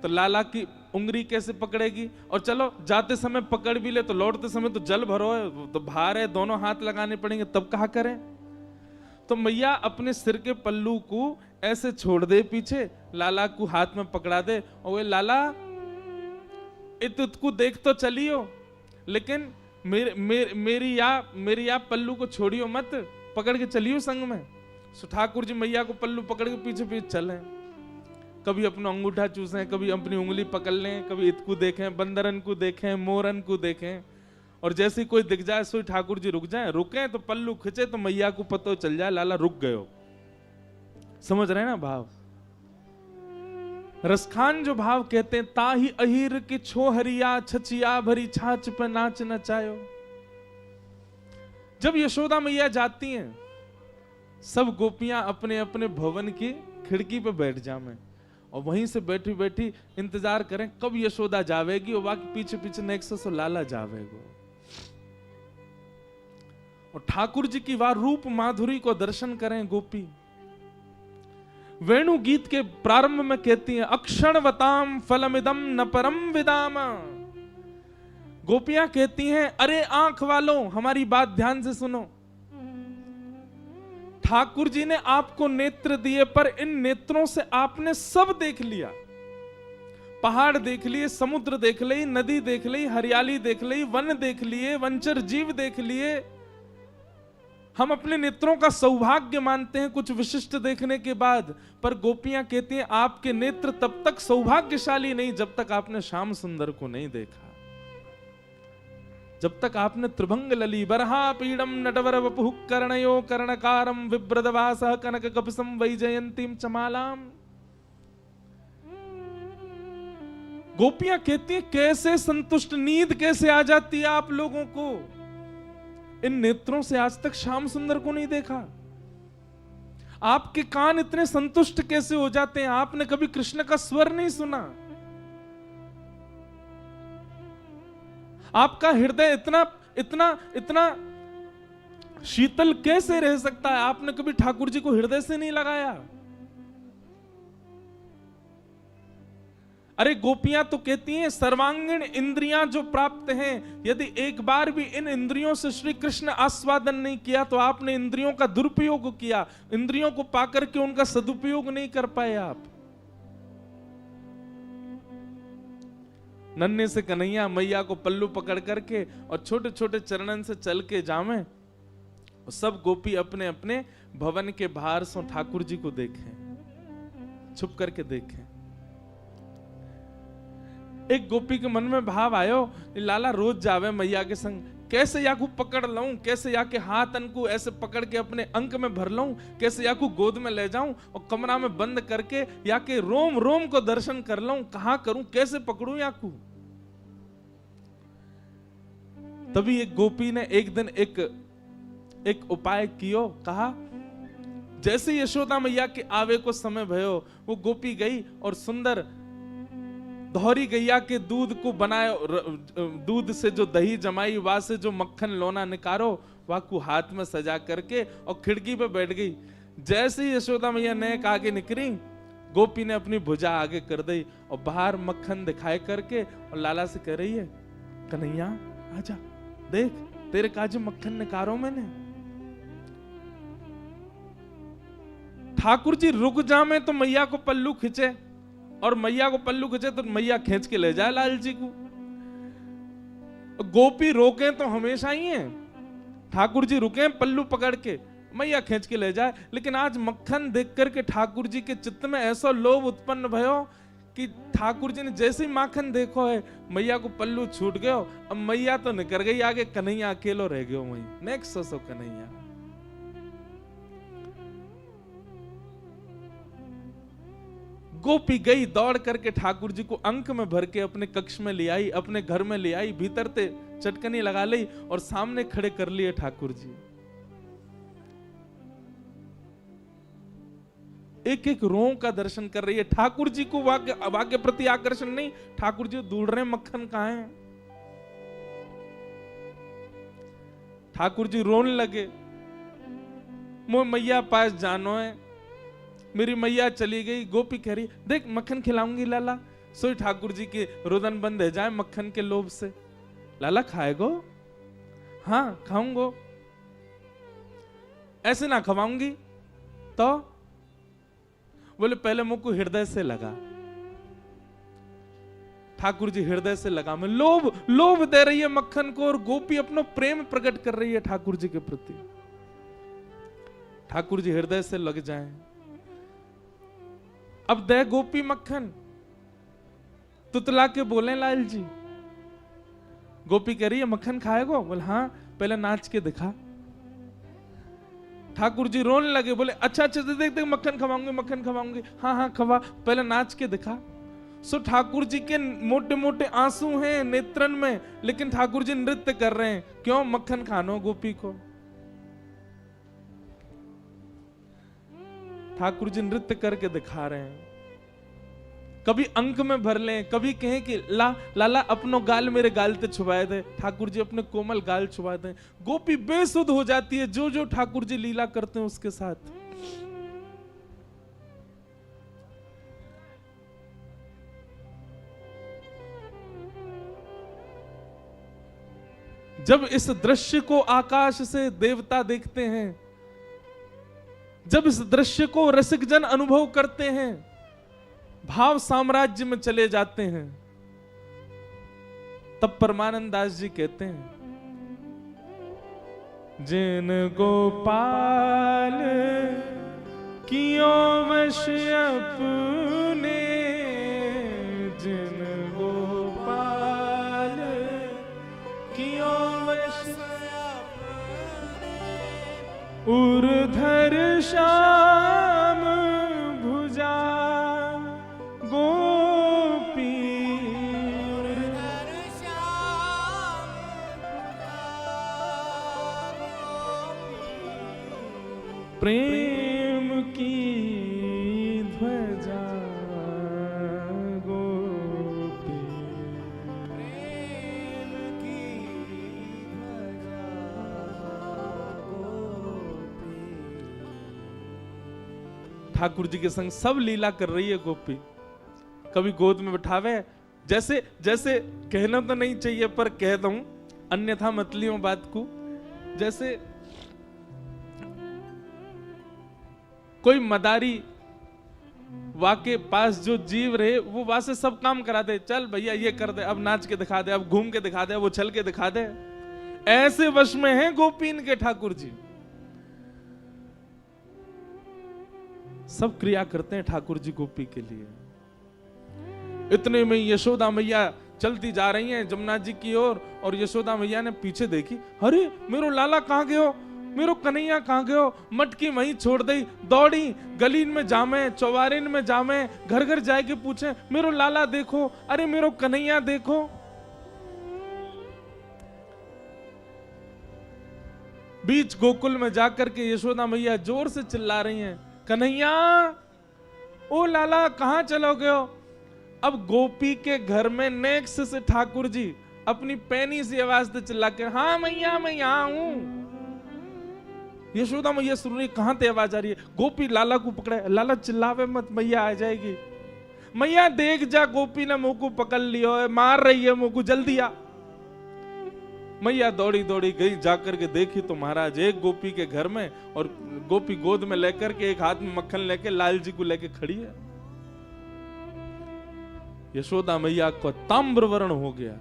तो लाला की उंगली कैसे पकड़ेगी, और चलो जाते समय पकड़ भी ले तो लौटते समय तो जल भरो है, तो भार है, दोनों हाथ लगाने पड़ेंगे, तब कहा करें। तो मैया अपने सिर के पल्लू को ऐसे छोड़ दे पीछे, लाला को हाथ में पकड़ा दे, और वे लाला इतको देख तो चलियो, लेकिन मेरी या पल्लू को छोड़ियो मत, पकड़ के चलियो संग में। सो ठाकुर जी मैया को पल्लू पकड़ के पीछे पीछे चले। कभी अपना अंगूठा चूसें, कभी अपनी उंगली पकड़ लें, कभी इतको देखें, बंदरन को देखें, मोरन को देखें, और जैसे कोई दिख जाए सो ठाकुर जी रुक जाए। रुके तो पल्लू खिंचे तो मैया को पता चल जाए लाला रुक गयो। समझ रहे ना भाव? रसखान जो भाव कहते हैं, ताही अहीर की छोहरिया छचिया भरी छाछ पे नाच नचायो। जब यशोदा मैया जाती हैं, सब गोपियां अपने अपने भवन की खिड़की पे बैठ जामें, और वहीं से बैठी बैठी इंतजार करें कब यशोदा जावेगी, और बाकी पीछे पीछे नेक्स्ट से लाला जावेगो। और ठाकुर जी की वाह रूप माधुरी को दर्शन करें गोपी। वेणु गीत के प्रारंभ में कहती हैं, अक्षणवताम फलमिदम न परम विदाम। गोपियां कहती हैं, अरे आंख वालों हमारी बात ध्यान से सुनो। ठाकुर जी ने आपको नेत्र दिए, पर इन नेत्रों से आपने सब देख लिया। पहाड़ देख लिए, समुद्र देख ली, नदी देख ली, हरियाली देख ली, वन देख लिए, वंचर जीव देख लिए। हम अपने नेत्रों का सौभाग्य मानते हैं कुछ विशिष्ट देखने के बाद, पर गोपियां कहती हैं आपके नेत्र तब तक सौभाग्यशाली नहीं जब तक आपने श्याम सुंदर को नहीं देखा, जब तक आपने त्रिभंग लली बरहा पीडम नटवर वपुः कर्णयो कर्णकारम विभ्रदवासः कनक कपिसं वैजयंतीम चमालाम। गोपियां कहती हैं कैसे संतुष्ट, नींद कैसे आ जाती है आप लोगों को। इन नेत्रों से आज तक श्याम सुंदर को नहीं देखा। आपके कान इतने संतुष्ट कैसे हो जाते हैं, आपने कभी कृष्ण का स्वर नहीं सुना। आपका हृदय इतना इतना इतना शीतल कैसे रह सकता है, आपने कभी ठाकुर जी को हृदय से नहीं लगाया। अरे गोपियां तो कहती हैं सर्वांगीण इंद्रियां जो प्राप्त हैं, यदि एक बार भी इन इंद्रियों से श्री कृष्ण आस्वादन नहीं किया तो आपने इंद्रियों का दुरुपयोग किया, इंद्रियों को पाकर के उनका सदुपयोग नहीं कर पाए आप। नन्हे से कन्हैया मैया को पल्लू पकड़ करके और छोटे छोटे चरणन से चल के जामे, और सब गोपी अपने अपने भवन के बाहर से ठाकुर जी को देखें, छुप करके देखें। एक गोपी के मन में भाव आयो, लाला रोज जावे मैया के संग, कैसे या को पकड़ लऊं, कैसे या के हाथ अनको ऐसे पकड़ के अपने अंक में भर लऊं, कैसे या को गोद में ले जाऊं और कमरा में बंद करके या के रोम रोम को दर्शन कर लऊं, कहां करूं, कैसे पकड़ूं या को। तभी एक गोपी ने एक दिन एक एक उपाय कियो, कहा जैसे यशोदा मैया के आवे को समय भयो, वो गोपी गई और सुंदर दोहरी गैया के दूध को बनाए, दूध से जो दही जमाई, वहां से जो मक्खन लोना निकारो, वह को हाथ में सजा करके और खिड़की पे बैठ गई। जैसे ही यशोदा मैया नेक आगे निकली, गोपी ने अपनी भुजा आगे कर दी और बाहर मक्खन दिखाए करके और लाला से कह रही है, कन्हैया आजा, देख तेरे काजू मक्खन निकारो मैंने। ठाकुर जी रुक जामे तो मैया को पल्लू खींचे, और मैया को पल्लू खींचे तो मैया खींच के ले जाए लाल जी को। गोपी रोके तो हमेशा ही है, ठाकुर जी रुके पल्लू पकड़ के, मैया खींच के ले जाए। लेकिन आज मक्खन देख करके ठाकुर जी के चित्त में ऐसा लोभ उत्पन्न भयो कि ठाकुर जी ने जैसे ही माखन देखो है, मैया को पल्लू छूट गयो। अब मैया तो निकल गई आगे, कन्हैया अकेलो रह गयो वहीं। नेक्स्ट सोचो कन्हैया। गोपी गई दौड़ करके ठाकुर जी को अंक में भर के अपने कक्ष में ले आई, अपने घर में ले आई, भीतर ते चटकनी लगा ली और सामने खड़े कर लिए ठाकुर जी। एक एक रों का दर्शन कर रही है। ठाकुर जी को वाक्य के प्रति आकर्षण नहीं, ठाकुर जी ढूंढ रहे मक्खन कहां है। ठाकुर जी रोने लगे, मोह मैया पास जानो है, मेरी मैया चली गई। गोपी कह रही, देख मक्खन खिलाऊंगी लाला। सोई ठाकुर जी के रुदन बंद है जाए मक्खन के लोभ से। लाला खाएगो? हाँ खाऊंगो। ऐसे ना खवाऊंगी तो? बोले पहले मुंह को हृदय से लगा। ठाकुर जी हृदय से लगा में लोभ दे रही है मक्खन को, और गोपी अपना प्रेम प्रकट कर रही है ठाकुर जी के प्रति। ठाकुर जी हृदय से लग जाएं। अब दे गोपी मक्खन, तुतला के बोले लाल जी। गोपी कह रही है मक्खन खाएगो? बोले हाँ, पहले नाच के दिखा। ठाकुर जी रोने लगे, बोले अच्छा देख मक्खन खवाऊंगी। हाँ हाँ खवा, पहले नाच के दिखा। सो ठाकुर जी के मोटे मोटे आंसू हैं नेत्रन में, लेकिन ठाकुर जी नृत्य कर रहे हैं। क्यों? मक्खन खानो गोपी को। ठाकुर जी नृत्य करके दिखा रहे हैं। कभी अंक में भर लें, कभी कहें कि लाला अपनो गाल मेरे गाल ते छुपाए दे। ठाकुर जी अपने कोमल गाल छुपा दें। गोपी बेसुध हो जाती है जो जो ठाकुर जी लीला करते हैं उसके साथ। जब इस दृश्य को आकाश से देवता देखते हैं, जब इस दृश्य को रसिकजन अनुभव करते हैं, भाव साम्राज्य में चले जाते हैं, तब परमानंद दास जी कहते हैं, जिन गोपाल कियो वश अपने, जिन गोपाल कियो वश उर्धर श्याम भुजा गोपी, उर्धर श्याम प्रेम की ध्वजा गोपी, प्रेम की ध्वजा गोपी। ठाकुर जी के संग सब लीला कर रही है गोपी। कभी गोद में बिठावे, जैसे जैसे कहना तो नहीं चाहिए पर कह दूं, अन्यथा मत लियो बात को। जैसे कोई मदारी वाके पास जो जीव रहे, वो वहां से सब काम करा दे। चल भैया ये कर दे, अब नाच के दिखा दे, अब घूम के दिखा दे, वो चल के दिखा दे। ऐसे वश में हैं गोपीन के ठाकुर जी। सब क्रिया करते हैं ठाकुर जी गोपी के लिए। इतने में यशोदा मैया चलती जा रही हैं जमुना जी की ओर, और यशोदा मैया ने पीछे देखी, अरे मेरो लाला कहाँ गयो, मेरो कन्हैया कहाँ गयो। मटकी वहीं छोड़ दी, दौड़ी गलीन में जामे, चौबारिन में जामे, घर घर जाए के पूछे, मेरो लाला देखो, अरे मेरो कन्हैया देखो। बीच गोकुल में जाकर के यशोदा मैया जोर से चिल्ला रही हैं, कन्हैया, ओ लाला कहां चलोगे हो? अब गोपी के घर में नेक्स्ट से ठाकुर जी अपनी पैनी सी आवाज से चिल्ला के, हाँ मैया मैं यहां हूं। यशोदा मैया सुन रही, कहां ते आवाज आ रही है? गोपी लाला को पकड़े, लाला चिल्लावे मत, मैया आ जाएगी। मैया देख जा, गोपी ने मुंह को पकड़ लिया है, मार रही है मुंह को, जल्दी आ। मैया दौड़ी दौड़ी गई, जाकर के देखी तो महाराज एक गोपी के घर में, और गोपी गोद में लेकर के एक हाथ में मक्खन लेके लाल जी को लेके खड़ी है। यशोदा मैया को ताम्र वर्ण हो गया।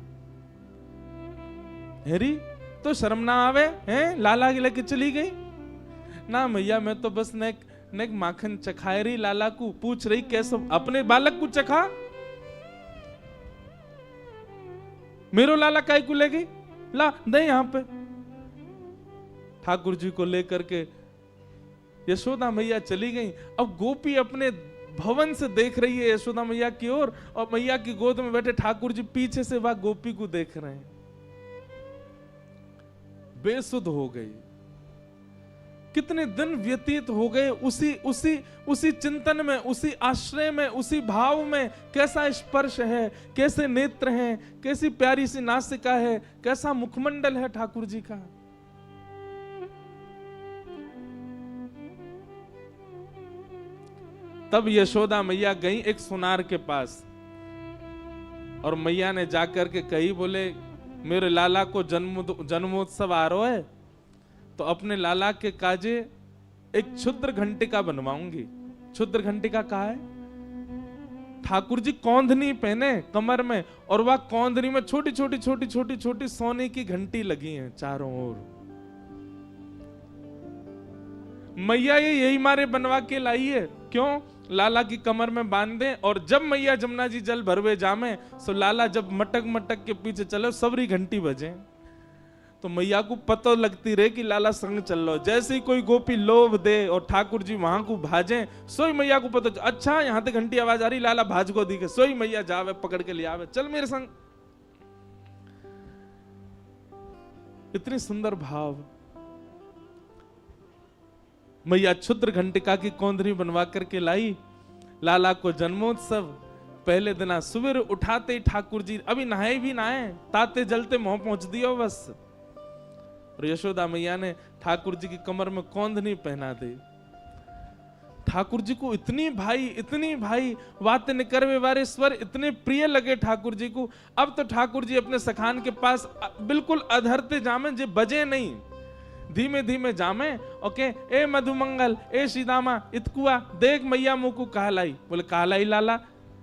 हेरी तो शर्म ना आवे हैं, लाला के लेके चली गई ना। मैया मैं तो बस नेक माखन चखाए रही, लाला को पूछ रही कैसे अपने बालक को चखा, मेरो लाला काय को ले गई, ला दे यहां पे। ठाकुर जी को लेकर के यशोदा मैया चली गई। अब गोपी अपने भवन से देख रही है यशोदा मैया की ओर, और मैया की गोद में बैठे ठाकुर जी पीछे से वह गोपी को देख रहे हैं। बेसुध हो गई। कितने दिन व्यतीत हो गए उसी चिंतन में, उसी आश्रय में, उसी भाव में। कैसा स्पर्श है, कैसे नेत्र हैं, कैसी प्यारी सी नासिका है, कैसा मुखमंडल है ठाकुर जी का। तब यशोदा मैया गई एक सुनार के पास, और मैया ने जाकर के कही, बोले मेरे लाला को जन्मोत्सव आ रहा है, तो अपने लाला के काजे एक क्षुद्र घंटिका बनवाऊंगी। क्षुद्र घंटिका कहा है? ठाकुर जी कौंधनी पहने कमर में, और वह कौंधनी में छोटी छोटी सोने की घंटी लगी हैं चारों ओर। मैया ये यही मारे बनवा के लाई है, क्यों? लाला की कमर में बांध दे, और जब मैया जमुना जी जल भरवे जामे, सो लाला जब मटक मटक के पीछे चले, सबरी घंटी बजे, तो मैया को पता लगती रहे कि लाला संग चल लो। जैसे ही कोई गोपी लोभ दे और ठाकुर जी वहां को भाजे, सोई मैया को पता, अच्छा यहां तक घंटी आवाज आ रही, लाला भाज को दिखे, सोई मैया जावे पकड़ के ले आवे, चल मेरे संग। इतनी सुंदर भाव। मैया क्षुद्र घंटिका की कौंधनी बनवा करके लाई। लाला को जन्मोत्सव पहले दिन सुबह उठाते ही ठाकुर जी अभी नहाए भी नहाए, ताते जलते मुंह पहुंच दियो बस। और यशोदा मैया ने ठाकुर जी की कमर में कौंधनी पहना दी। ठाकुर जी को इतनी भाई बातें निकरवे वारे स्वर इतने प्रिय लगे ठाकुर जी को। अब तो ठाकुर जी अपने सखान के पास बिल्कुल अधरते जामे, जे बजे नहीं, धीमे धीमे जामे। ओके, ए मधुमंगल, ए सीदामा, इतकुआ देख मैया मुंह को कहलाई। बोले कहलाई लाला,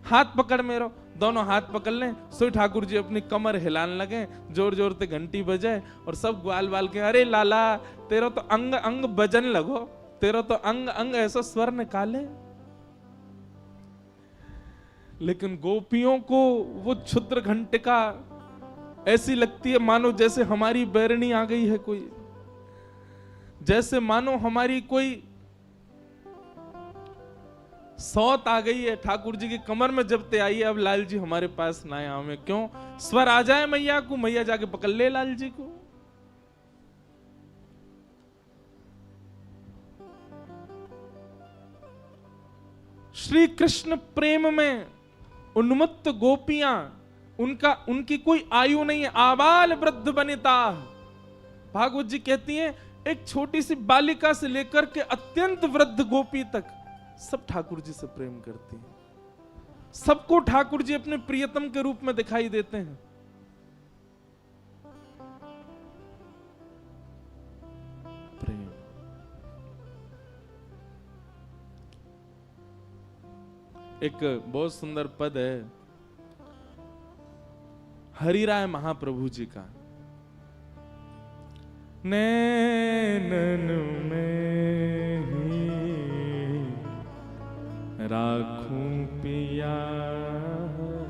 हाथ पकड़ मेरो। दोनों हाथ पकड़ लें, सोई ठाकुर जी अपनी कमर हिलाने लगे, जोर जोर से घंटी बजे, और सब ग्वाल बाल के, अरे लाला तेरा तो अंग अंग बजन लगो, तेरा तो अंग अंग ऐसा स्वर निकाले। लेकिन गोपियों को वो क्षुद्र घंटिका ऐसी लगती है मानो जैसे हमारी बैरनी आ गई है कोई, जैसे मानो हमारी कोई सौत आ गई है। ठाकुर जी की कमर में जब ते आई है, अब लाल जी हमारे पास ना आए, हमें क्यों? स्वर आ जाए मैया को, मैया जाके पकड़ ले लाल जी को। श्री कृष्ण प्रेम में उन्मत्त गोपियां, उनकी कोई आयु नहीं है। आबाल वृद्ध वनिता, भागवत जी कहती हैं, एक छोटी सी बालिका से लेकर के अत्यंत वृद्ध गोपी तक सब ठाकुर जी से प्रेम करती हैं। सबको ठाकुर जी अपने प्रियतम के रूप में दिखाई देते हैं। प्रेम। एक बहुत सुंदर पद है हरिराय महाप्रभु जी का, नैनन में ही राखूं पिया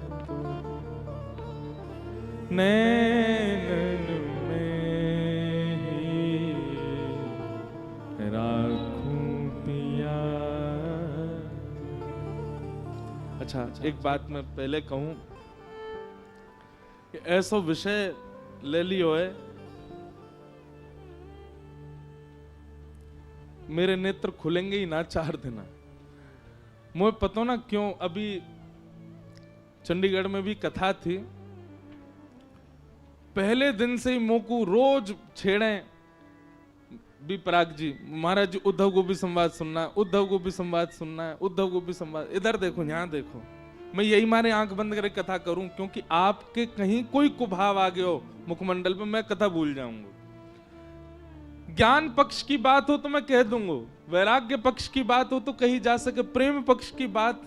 तो, नैनन में ही राखूं पिया। अच्छा, एक बात मैं पहले कहूं कि ऐसा विषय ले लियो है मेरे नेत्र खुलेंगे ही ना 4 दिन। मुझे पता ना क्यों, अभी चंडीगढ़ में भी कथा थी, पहले दिन से ही मोकू रोज छेड़े भी पराग जी, महाराज जी उद्धव को भी संवाद सुनना है, उद्धव को भी संवाद सुनना है, उद्धव को भी संवाद, इधर देखो यहाँ देखो। मैं यही मारे आंख बंद करके कथा करूं, क्योंकि आपके कहीं कोई कुभाव आ गया हो मुखमंडल पे, मैं कथा भूल जाऊंगा। ज्ञान पक्ष की बात हो तो मैं कह दूंगा, वैराग्य पक्ष की बात हो तो कही जा सके, प्रेम पक्ष की बात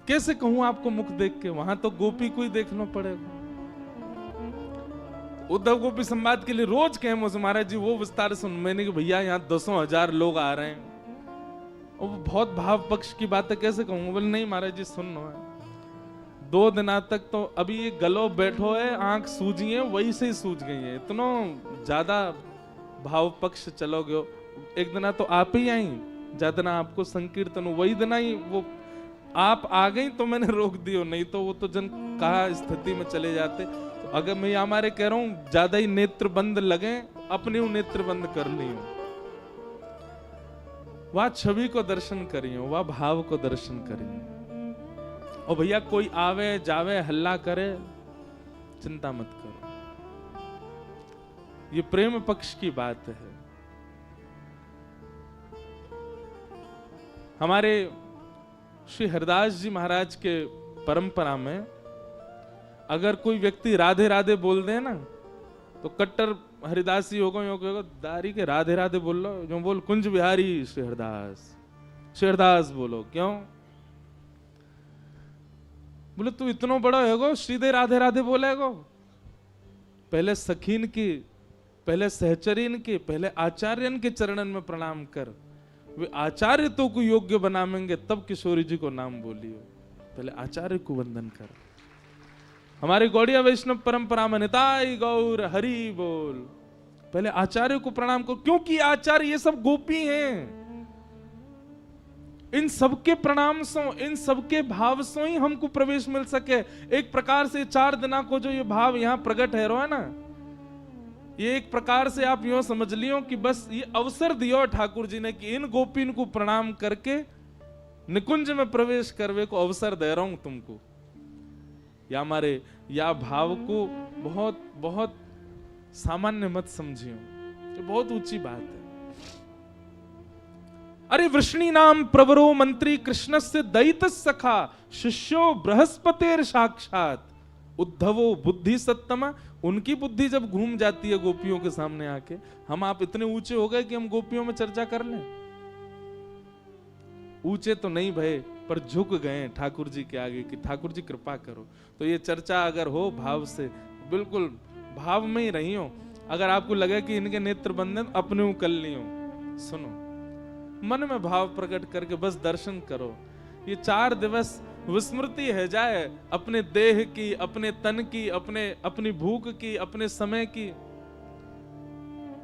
कैसे कहूं आपको मुख देख के, वहां तो गोपी को ही देखना पड़ेगा। उद्धव गोपी संवाद के लिए रोज कहे मुझसे, महाराज जी वो विस्तार सुन। मैंने कि भैया यहाँ 10,000 लोग आ रहे हैं और वो बहुत भाव पक्ष की बात है, कैसे कहूंगा। बोले नहीं महाराज जी सुन लो। 2 दिना तक तो अभी ये गलो बैठो है, आंख सूजी है, वही से ही सूझ गई है, इतना ज्यादा भाव पक्ष चलोगे। एक दिना तो आप ही आई, ज्यादा ना आपको संकीर्तन, वही दिना ही वो आप आ गई तो मैंने रोक दियो, नहीं तो वो तो जन कहा स्थिति में चले जाते। तो अगर मैं हमारे कह रहा हूं ज्यादा ही नेत्र बंद लगे, अपने नेत्र बंद कर लियो, वह छवि को दर्शन करियो, वह भाव को दर्शन करियो। और भैया कोई आवे जावे हल्ला करे, चिंता मत करो, ये प्रेम पक्ष की बात है। हमारे श्री हरिदास जी महाराज के परंपरा में अगर कोई व्यक्ति राधे राधे बोल दे ना, तो कट्टर हरिदासी होगा, दारी के राधे राधे बोल लो, जो बोल कुंज बिहारी श्री हरिदास बोलो। क्यों बोले तू इतना बड़ा होगो सीधे राधे राधे बोलेगो? पहले सखीन की, पहले सहचरीन के, पहले आचार्यन के चरणन में प्रणाम कर, वे आचार्य तो को योग्य बनाएंगे तब किशोरी जी को नाम बोलियो। पहले आचार्य को वंदन कर। हमारी गौड़िया वैष्णव परंपरा में निताई गौर हरि बोल, पहले आचार्य को प्रणाम करो, क्योंकि आचार्य ये सब गोपी हैं। इन सबके प्रणाम से, इन सबके भाव से ही हमको प्रवेश मिल सके। एक प्रकार से 4 दिना को जो ये भाव यहाँ प्रकट है रो है ना, ये एक प्रकार से आप यूं समझ लियो कि बस ये अवसर दियो ठाकुर जी ने कि इन गोपीन को प्रणाम करके निकुंज में प्रवेश करवे को अवसर दे रहा हूं तुमको। या हमारे या भाव को बहुत बहुत सामान्य मत समझियो, ये बहुत ऊंची बात है। अरे वृष्णि नाम प्रवरो मंत्री कृष्णस्य दयित सखा शिष्यो बृहस्पतेर साक्षात उद्धवो बुद्धि सत्तम। उनकी बुद्धि जब घूम जाती है गोपियों के सामने आके, हम आप इतने ऊंचे हो गए कि हम गोपियों में चर्चा कर लें? ऊंचे तो नहीं भय, पर झुक गए ठाकुर जी के आगे कि ठाकुर जी कृपा करो। तो ये चर्चा अगर हो भाव से, बिल्कुल भाव में ही रही हो। अगर आपको लगे कि इनके नेत्र बंद हैं, अपने कर लियो, सुनो, मन में भाव प्रकट करके बस दर्शन करो। ये 4 दिवस विस्मृति है जाए अपने देह की, अपने तन की, अपनी भूख की, अपने समय की।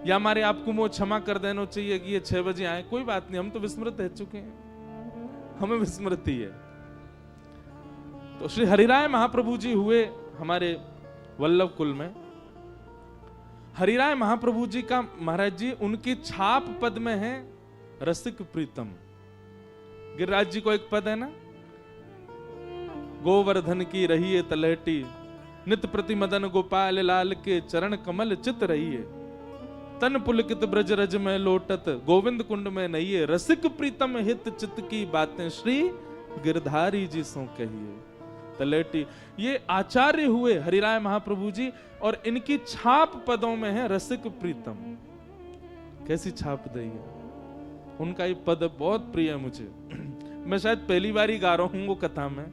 या हमारे आपको वो क्षमा कर देना चाहिए कि ये 6 बजे आए, कोई बात नहीं, हम तो विस्मृत रह चुके हैं, हमें विस्मृति है। तो श्री हरिराय महाप्रभु जी हुए हमारे वल्लभ कुल में। हरिराय महाप्रभु जी का, महाराज जी उनकी छाप पद में है रसिक प्रीतम। गिरिराज जी को एक पद है ना, गोवर्धन की रही है तलहटी, नित प्रति मदन गोपाल लाल के चरण कमल चित रही है, तन पुलकित ब्रज रज में लोटत गोविंद कुंड में नहीं है, रसिक प्रीतम हित चित की बातें श्री गिरधारी जी सो कहिए। तलहटी ये आचार्य हुए हरिराय महाप्रभु जी, और इनकी छाप पदों में है रसिक प्रीतम। कैसी छाप दी है उनका, ये पद बहुत प्रिय है मुझे। मैं शायद पहली बार ही गा रहा हूं वो कथा में।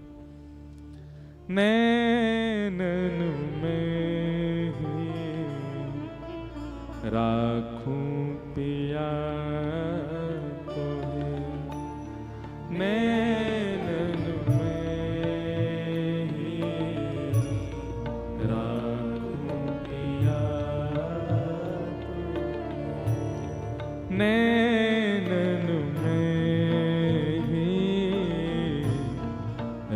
नैनन में राखूं पिया तोहे, नैनन में राखूं पिया तोहे, नैनन में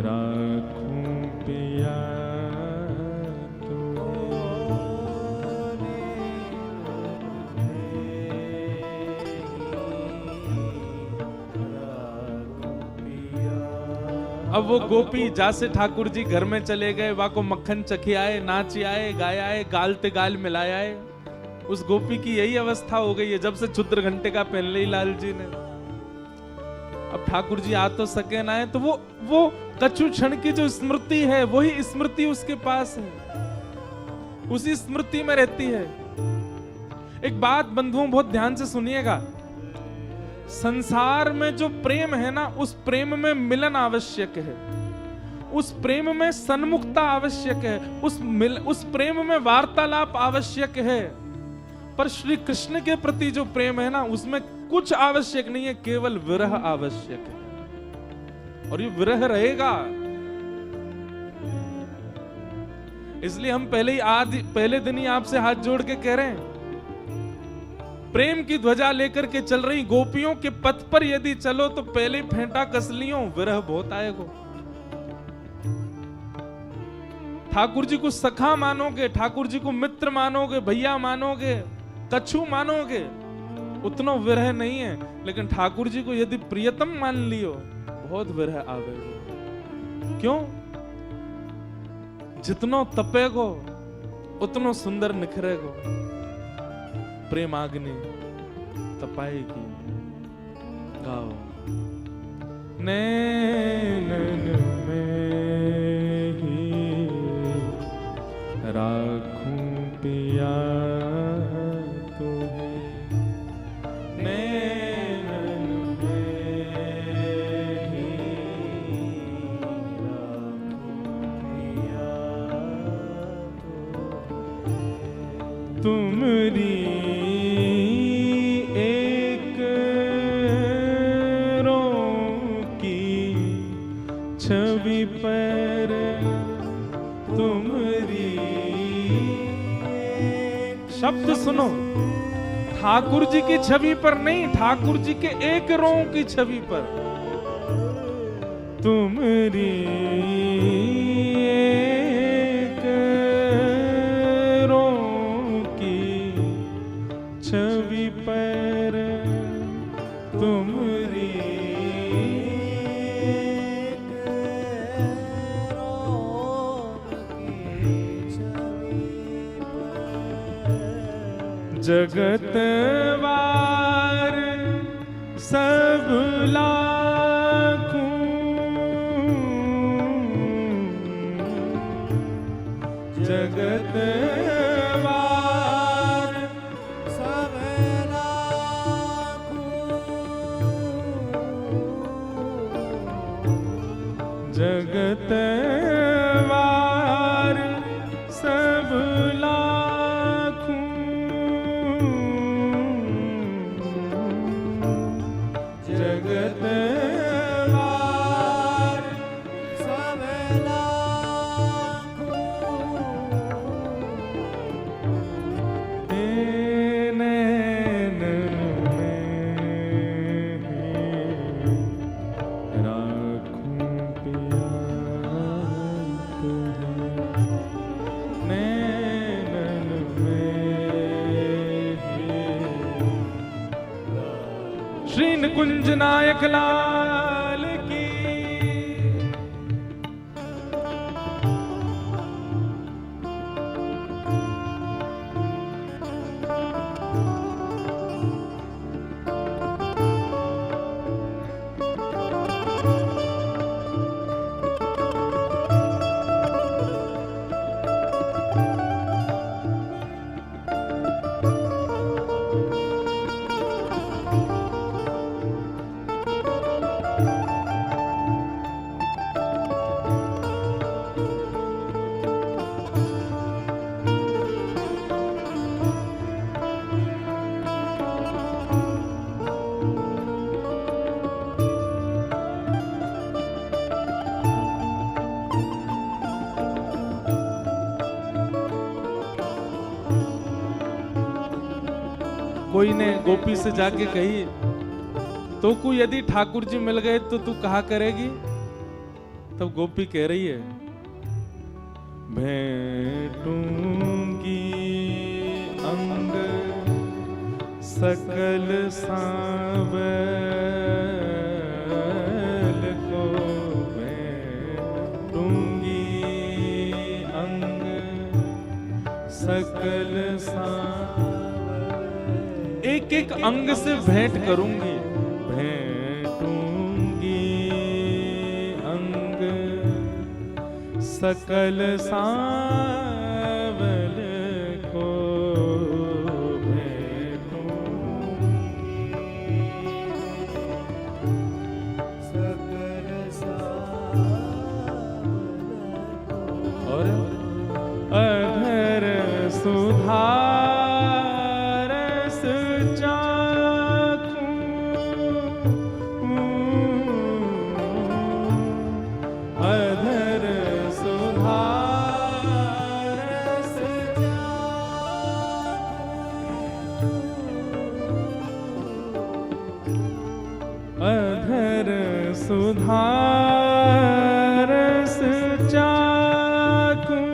राखूं पिया तोहे। अब वो गोपी जासे ठाकुर जी घर में चले गए, वा को मक्खन चखी आए, नाच आए, गाय आए, गाल ते गाल मिलाए आए। उस गोपी की यही अवस्था हो गई है जब से क्षुद्र घंटे का पहन ली लाल जी ने। अब ठाकुर जी आ तो सके ना है, तो वो कछु क्षण की जो स्मृति है वही स्मृति उसके पास है, उसी स्मृति में रहती है। एक बात बंधुओं बहुत ध्यान से सुनिएगा, संसार में जो प्रेम है ना, उस प्रेम में मिलन आवश्यक है, उस प्रेम में सन्मुखता आवश्यक है, उस प्रेम में वार्तालाप आवश्यक है। पर श्री कृष्ण के प्रति जो प्रेम है ना, उसमें कुछ आवश्यक नहीं है, केवल विरह आवश्यक है, और ये विरह रहेगा। इसलिए हम पहले दिन ही आपसे हाथ जोड़ के कह रहे हैं, प्रेम की ध्वजा लेकर के चल रही गोपियों के पथ पर यदि चलो तो पहले ही फेंटा कस लियो, विरह बहुत आएगा। ठाकुर जी को सखा मानोगे, ठाकुर जी को मित्र मानोगे, भैया मानोगे, कछु मानोगे, उतना विरह नहीं है। लेकिन ठाकुर जी को यदि प्रियतम मान लियो, बहुत विरह आवेगा। क्यों? जितनो तपेगो उतनो सुंदर निखरेगो। प्रेम आग्नि तपाएगी। गाओ। नैनन में ही राखूं पिया तुम्हें, नैनन में ही राखूं पिया तुम्हारी छवि पर, तुम्हारी शब्द सुनो, ठाकुर जी की छवि पर नहीं, ठाकुर जी के एक रों की छवि पर, तुम्हारी एक रों की छवि पर, तुम्हारी जगत वार सब लाखों, जगत वार सब लाखों, जगत वार सब श्री निकुंज नायक लाल की। कोई ने गोपी से जाके कही, तो को यदि ठाकुर जी मिल गए तो तू कहा करेगी? तब गोपी कह रही है, भेंटूंगी अंग सकल सांवल को, भेंटूंगी सकल एक एक अंग से भेंट करूंगी, भेंटूंगी अंग सकल सांवल को अधर सुधारस चाखूं, अधर सुधारस चाखूं, अधर सुधारस चाखूं,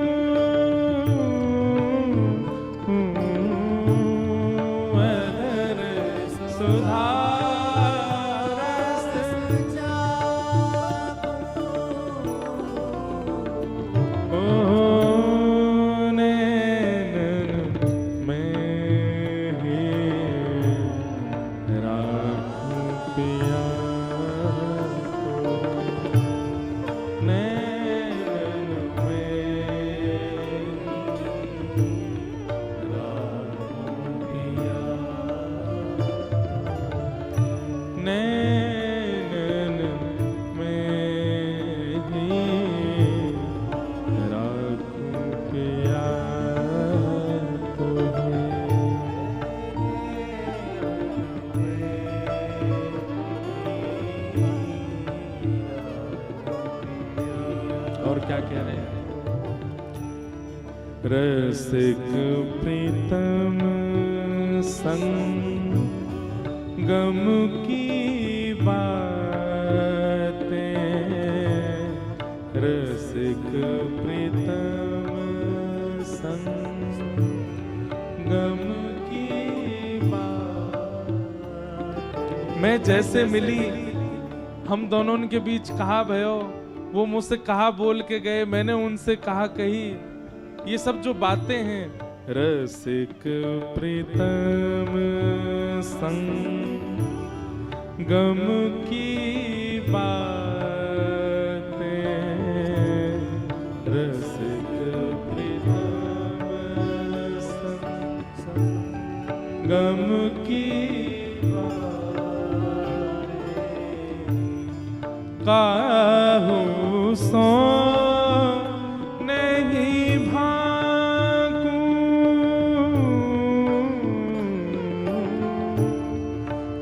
और क्या कह रहे हैं? रसिक प्रीतम संगम की बातें, रसिक प्रीतम संगम की बातें। मैं जैसे मिली, हम दोनों के बीच कहा भयो, वो मुझसे कहा बोल के गए, मैंने उनसे कहा कही। ये सब जो बातें हैं, रसिक प्रीतम संगम की बातें, रसिक प्रीतम संगम की काहू सो नहीं भाकूं,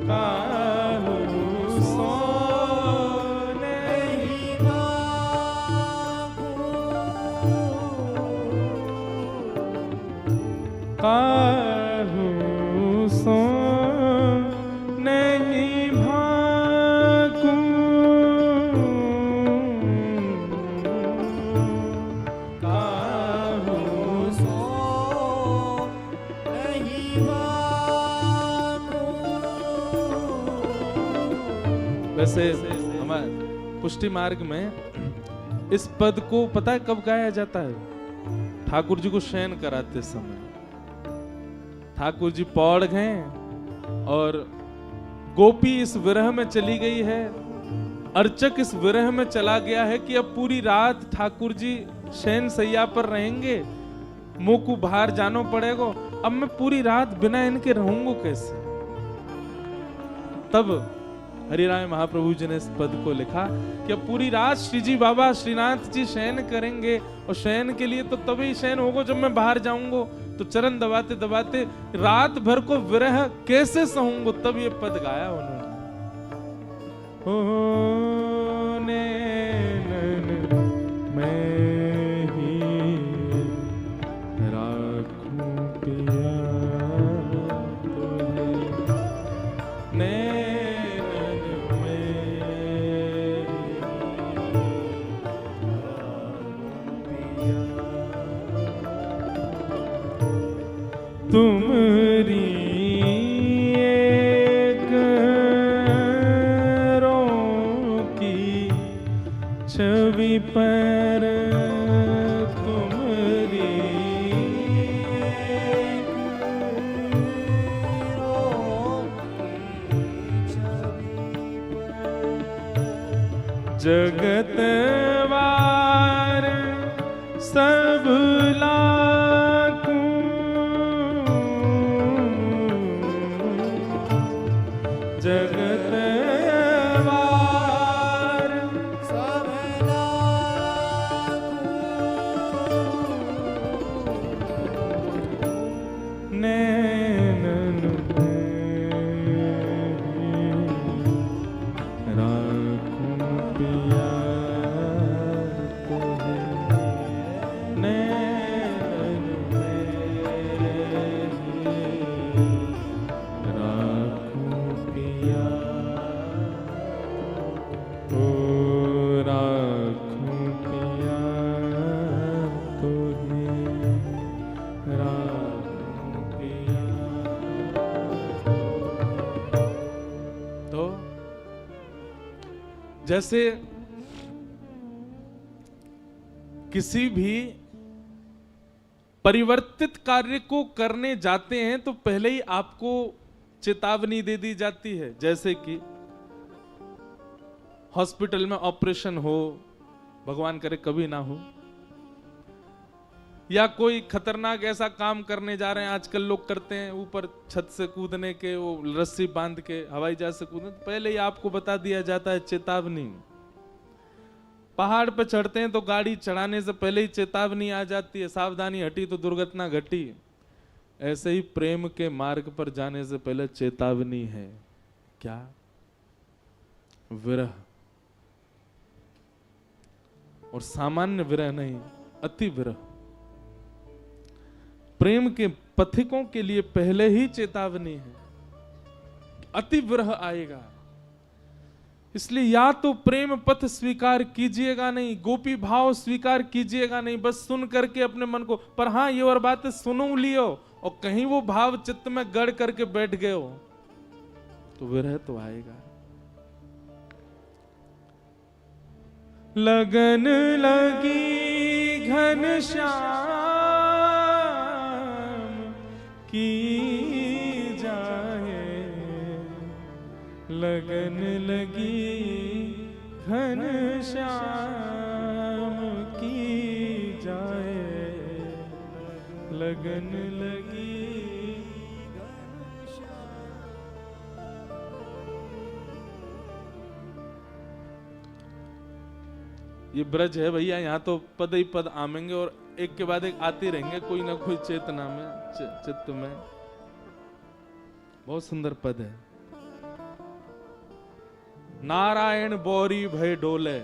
काहू सो नहीं भाकूं, काहू सो नहीं भाकूं, वैसे हमारे पुष्टि मार्ग में इस पद को पता है कब गाया जाता है? ठाकुर जी को शयन कराते समय। ठाकुर जी पौड़ गए और गोपी इस विरह में चली गई है, अर्चक इस विरह में चला गया है कि अब पूरी रात ठाकुर जी शयन सैया पर रहेंगे, मुंह को बाहर जानो पड़ेगा। अब मैं पूरी रात बिना इनके रहूंगा कैसे? तब हरिराय महाप्रभु जी ने इस पद को लिखा कि अब पूरी रात श्री जी बाबा श्रीनाथ जी शयन करेंगे, और शयन के लिए तो तभी शयन होगा जब मैं बाहर जाऊंगा। तो चरण दबाते दबाते रात भर को विरह कैसे सहूंगा, तब ये पद गाया उन्होंने। मैं ही राखूं पिया तुमरी एक की छवि पर, तुमरी सब लाखों जगत वार सब नैनन राखूं पिया तुम्हें, नैनन राखूं पिया, ओ राखूं पिया तुम्हें, राखूं पिया। तो जैसे किसी भी परिवर्तित कार्य को करने जाते हैं तो पहले ही आपको चेतावनी दे दी जाती है। जैसे कि हॉस्पिटल में ऑपरेशन हो, भगवान करे कभी ना हो, या कोई खतरनाक ऐसा काम करने जा रहे हैं, आजकल लोग करते हैं ऊपर छत से कूदने के, वो रस्सी बांध के हवाई जहाज से कूदने, पहले ही आपको बता दिया जाता है चेतावनी। पहाड़ पे चढ़ते हैं तो गाड़ी चढ़ाने से पहले ही चेतावनी आ जाती है, सावधानी हटी तो दुर्घटना घटी। ऐसे ही प्रेम के मार्ग पर जाने से पहले चेतावनी है, क्या? विरह। और सामान्य विरह नहीं, अति विरह। प्रेम के पथिकों के लिए पहले ही चेतावनी है, अति विरह आएगा। इसलिए या तो प्रेम पथ स्वीकार कीजिएगा नहीं, गोपी भाव स्वीकार कीजिएगा नहीं, बस सुन करके अपने मन को, पर हाँ ये और बात सुनो लियो और कहीं वो भाव चित्त में गढ़ करके बैठ गए हो तो विरह तो आएगा। लगन लगी घनश्याम की जाए, लगन लगी घनश्याम की जाए, लगन लगी। ये ब्रज है भैया, यहाँ तो पद ही पद आमेंगे और एक के बाद एक आते रहेंगे, कोई ना कोई चेतना में, चित्त में। बहुत सुंदर पद है। नारायण बौरी भय डोले,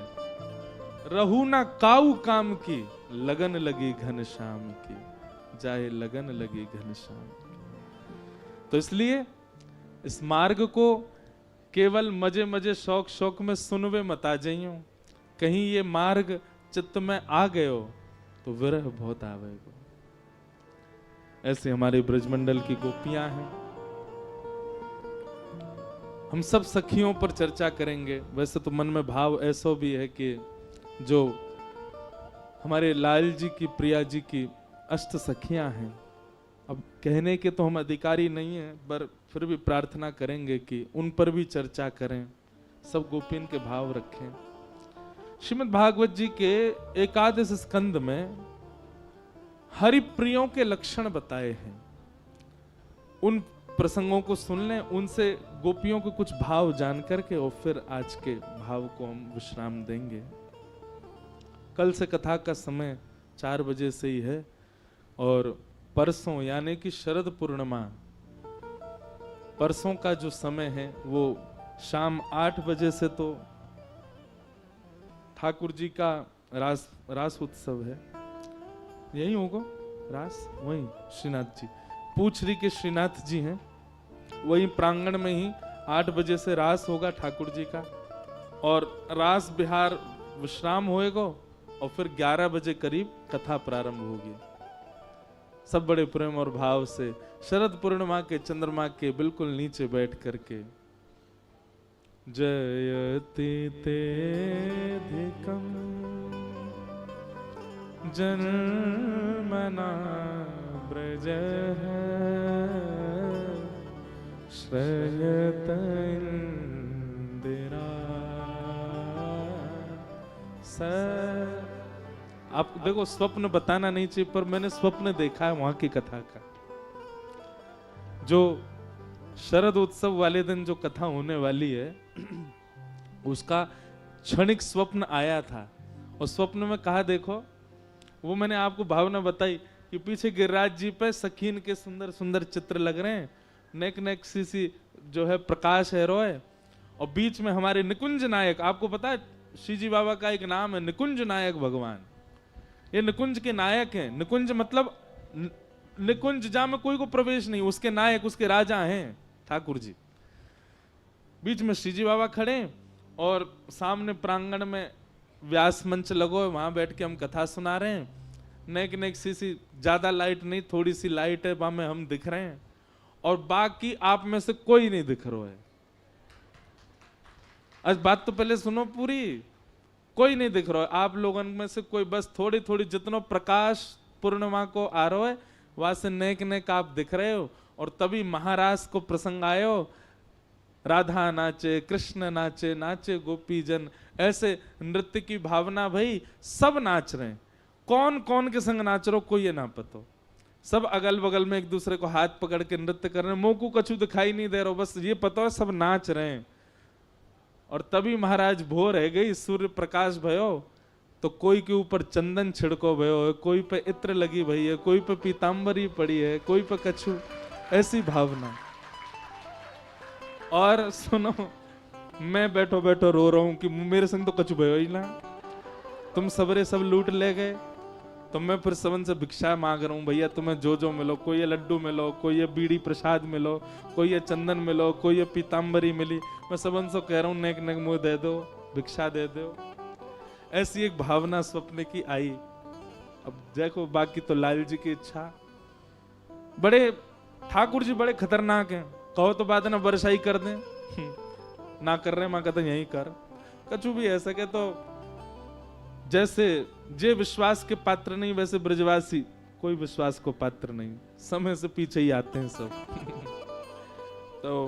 रहू ना काऊ काम की, लगन लगी घनश्याम की, जाए लगन लगी घनश्याम की। तो इसलिए इस मार्ग को केवल मजे मजे शौक शौक में सुनवे मत आ जाइयो, कहीं ये मार्ग चित्त में आ गयो तो विरह बहुत आवेगा। ऐसे हमारे ब्रजमंडल की गोपियां हैं। हम सब सखियों पर चर्चा करेंगे। वैसे तो मन में भाव ऐसा भी है कि जो हमारे लाल जी की, प्रिया जी की अष्ट सखियां हैं, अब कहने के तो हम अधिकारी नहीं हैं, पर फिर भी प्रार्थना करेंगे कि उन पर भी चर्चा करें, सब गोपिन के भाव रखें। श्रीमद् भागवत जी के एकादश स्कंद में हरिप्रियों के लक्षण बताए हैं। उन प्रसंगों को सुन लें, उनसे गोपियों के कुछ भाव जान करके और फिर आज के भाव को हम विश्राम देंगे। कल से कथा का समय 4 बजे से ही है और परसों यानी कि शरद पूर्णिमा, परसों का जो समय है वो शाम 8 बजे से तो ठाकुर जी का रास उत्सव है। यही होगा रास, वही श्रीनाथ जी, पूछरी के श्रीनाथ जी हैं, वही प्रांगण में ही 8 बजे से रास होगा ठाकुर जी का, और रास बिहार विश्राम होएगा और फिर 11 बजे करीब कथा प्रारंभ होगी। सब बड़े प्रेम और भाव से शरद पूर्णिमा के चंद्रमा के बिल्कुल नीचे बैठ करके जयति तेधिकं जन्मना ब्रजः श्रयत इंदिरा स आप देखो स्वप्न बताना नहीं चाहिए, पर मैंने स्वप्न देखा है वहां की कथा का। जो शरद उत्सव वाले दिन जो कथा होने वाली है उसका क्षणिक स्वप्न आया था। और स्वप्न में कहा देखो, वो मैंने आपको भावना बताई कि पीछे गिरिराज जी पे सखीन के सुंदर सुंदर चित्र लग रहे हैं, नेक नेक सी जो है प्रकाश है रोय, और बीच में हमारे निकुंज नायक। आपको पता है श्रीजी बाबा का एक नाम है निकुंज नायक भगवान। ये निकुंज के नायक हैं। निकुंज मतलब निकुंज जहां में कोई को प्रवेश नहीं, उसके नायक उसके राजा हैं ठाकुर जी। बीच में श्रीजी बाबा खड़े और सामने प्रांगण में व्यास मंच लगो है, वहां बैठ के हम कथा सुना रहे हैं। नेक नेक सी ज्यादा लाइट नहीं, थोड़ी सी लाइट है, वहां में हम दिख रहे हैं और बाकी आप में से कोई नहीं दिख रहा है। आज बात तो पहले सुनो पूरी। कोई नहीं दिख रहा है आप लोगों में से कोई, बस थोड़ी थोड़ी जितना प्रकाश पूर्णिमा को आ रहा है वहां से नेक नेक आप दिख रहे हो। और तभी महाराज को प्रसंग आयो, राधा नाचे कृष्ण नाचे, नाचे गोपी जन, ऐसे नृत्य की भावना। भाई सब नाच रहे हैं, कौन कौन के संग नाच रहे हो कोई ये ना पता। सब अगल बगल में एक दूसरे को हाथ पकड़ के नृत्य कर रहे हैं, मुंह को कछु दिखाई नहीं दे रहा, बस ये पता है सब नाच रहे हैं। और तभी महाराज भोर रह गई, सूर्य प्रकाश भयो तो कोई के ऊपर चंदन छिड़को भयो है, कोई पे इत्र लगी भई है, कोई पे पीतांबरी पड़ी है, कोई पे कछु, ऐसी भावना। और सुनो, मैं बैठो बैठो रो रहा हूं कि मेरे संग तो कछु भयो ही ना, तुम सबरे सब लूट ले गए। तो मैं फिर सबन से भिक्षा मांग रहा हूँ, भैया तुम्हें जो मिलो, कोई ये लड्डू मिलो, कोई ये बीड़ी प्रसाद मिलो, कोई ये चंदन मिलो, कोई ये पीतांबरी मिली। मैं सबन से कह रहा हूँ नेक नेक मुँह दे दो, भिक्षा दे दो। ऐसी एक भावना स्वप्न की आई। अब देखो बाकी तो लाल जी की इच्छा। बड़े ठाकुर जी बड़े खतरनाक हैं, कहो तो बात है ना बरसाई कर दें ना कर रहे, माँ कहते यही कर, कछु भी ऐसा के तो जैसे जे विश्वास के पात्र नहीं वैसे ब्रजवासी कोई विश्वास को पात्र नहीं, समय से पीछे ही आते हैं सब तो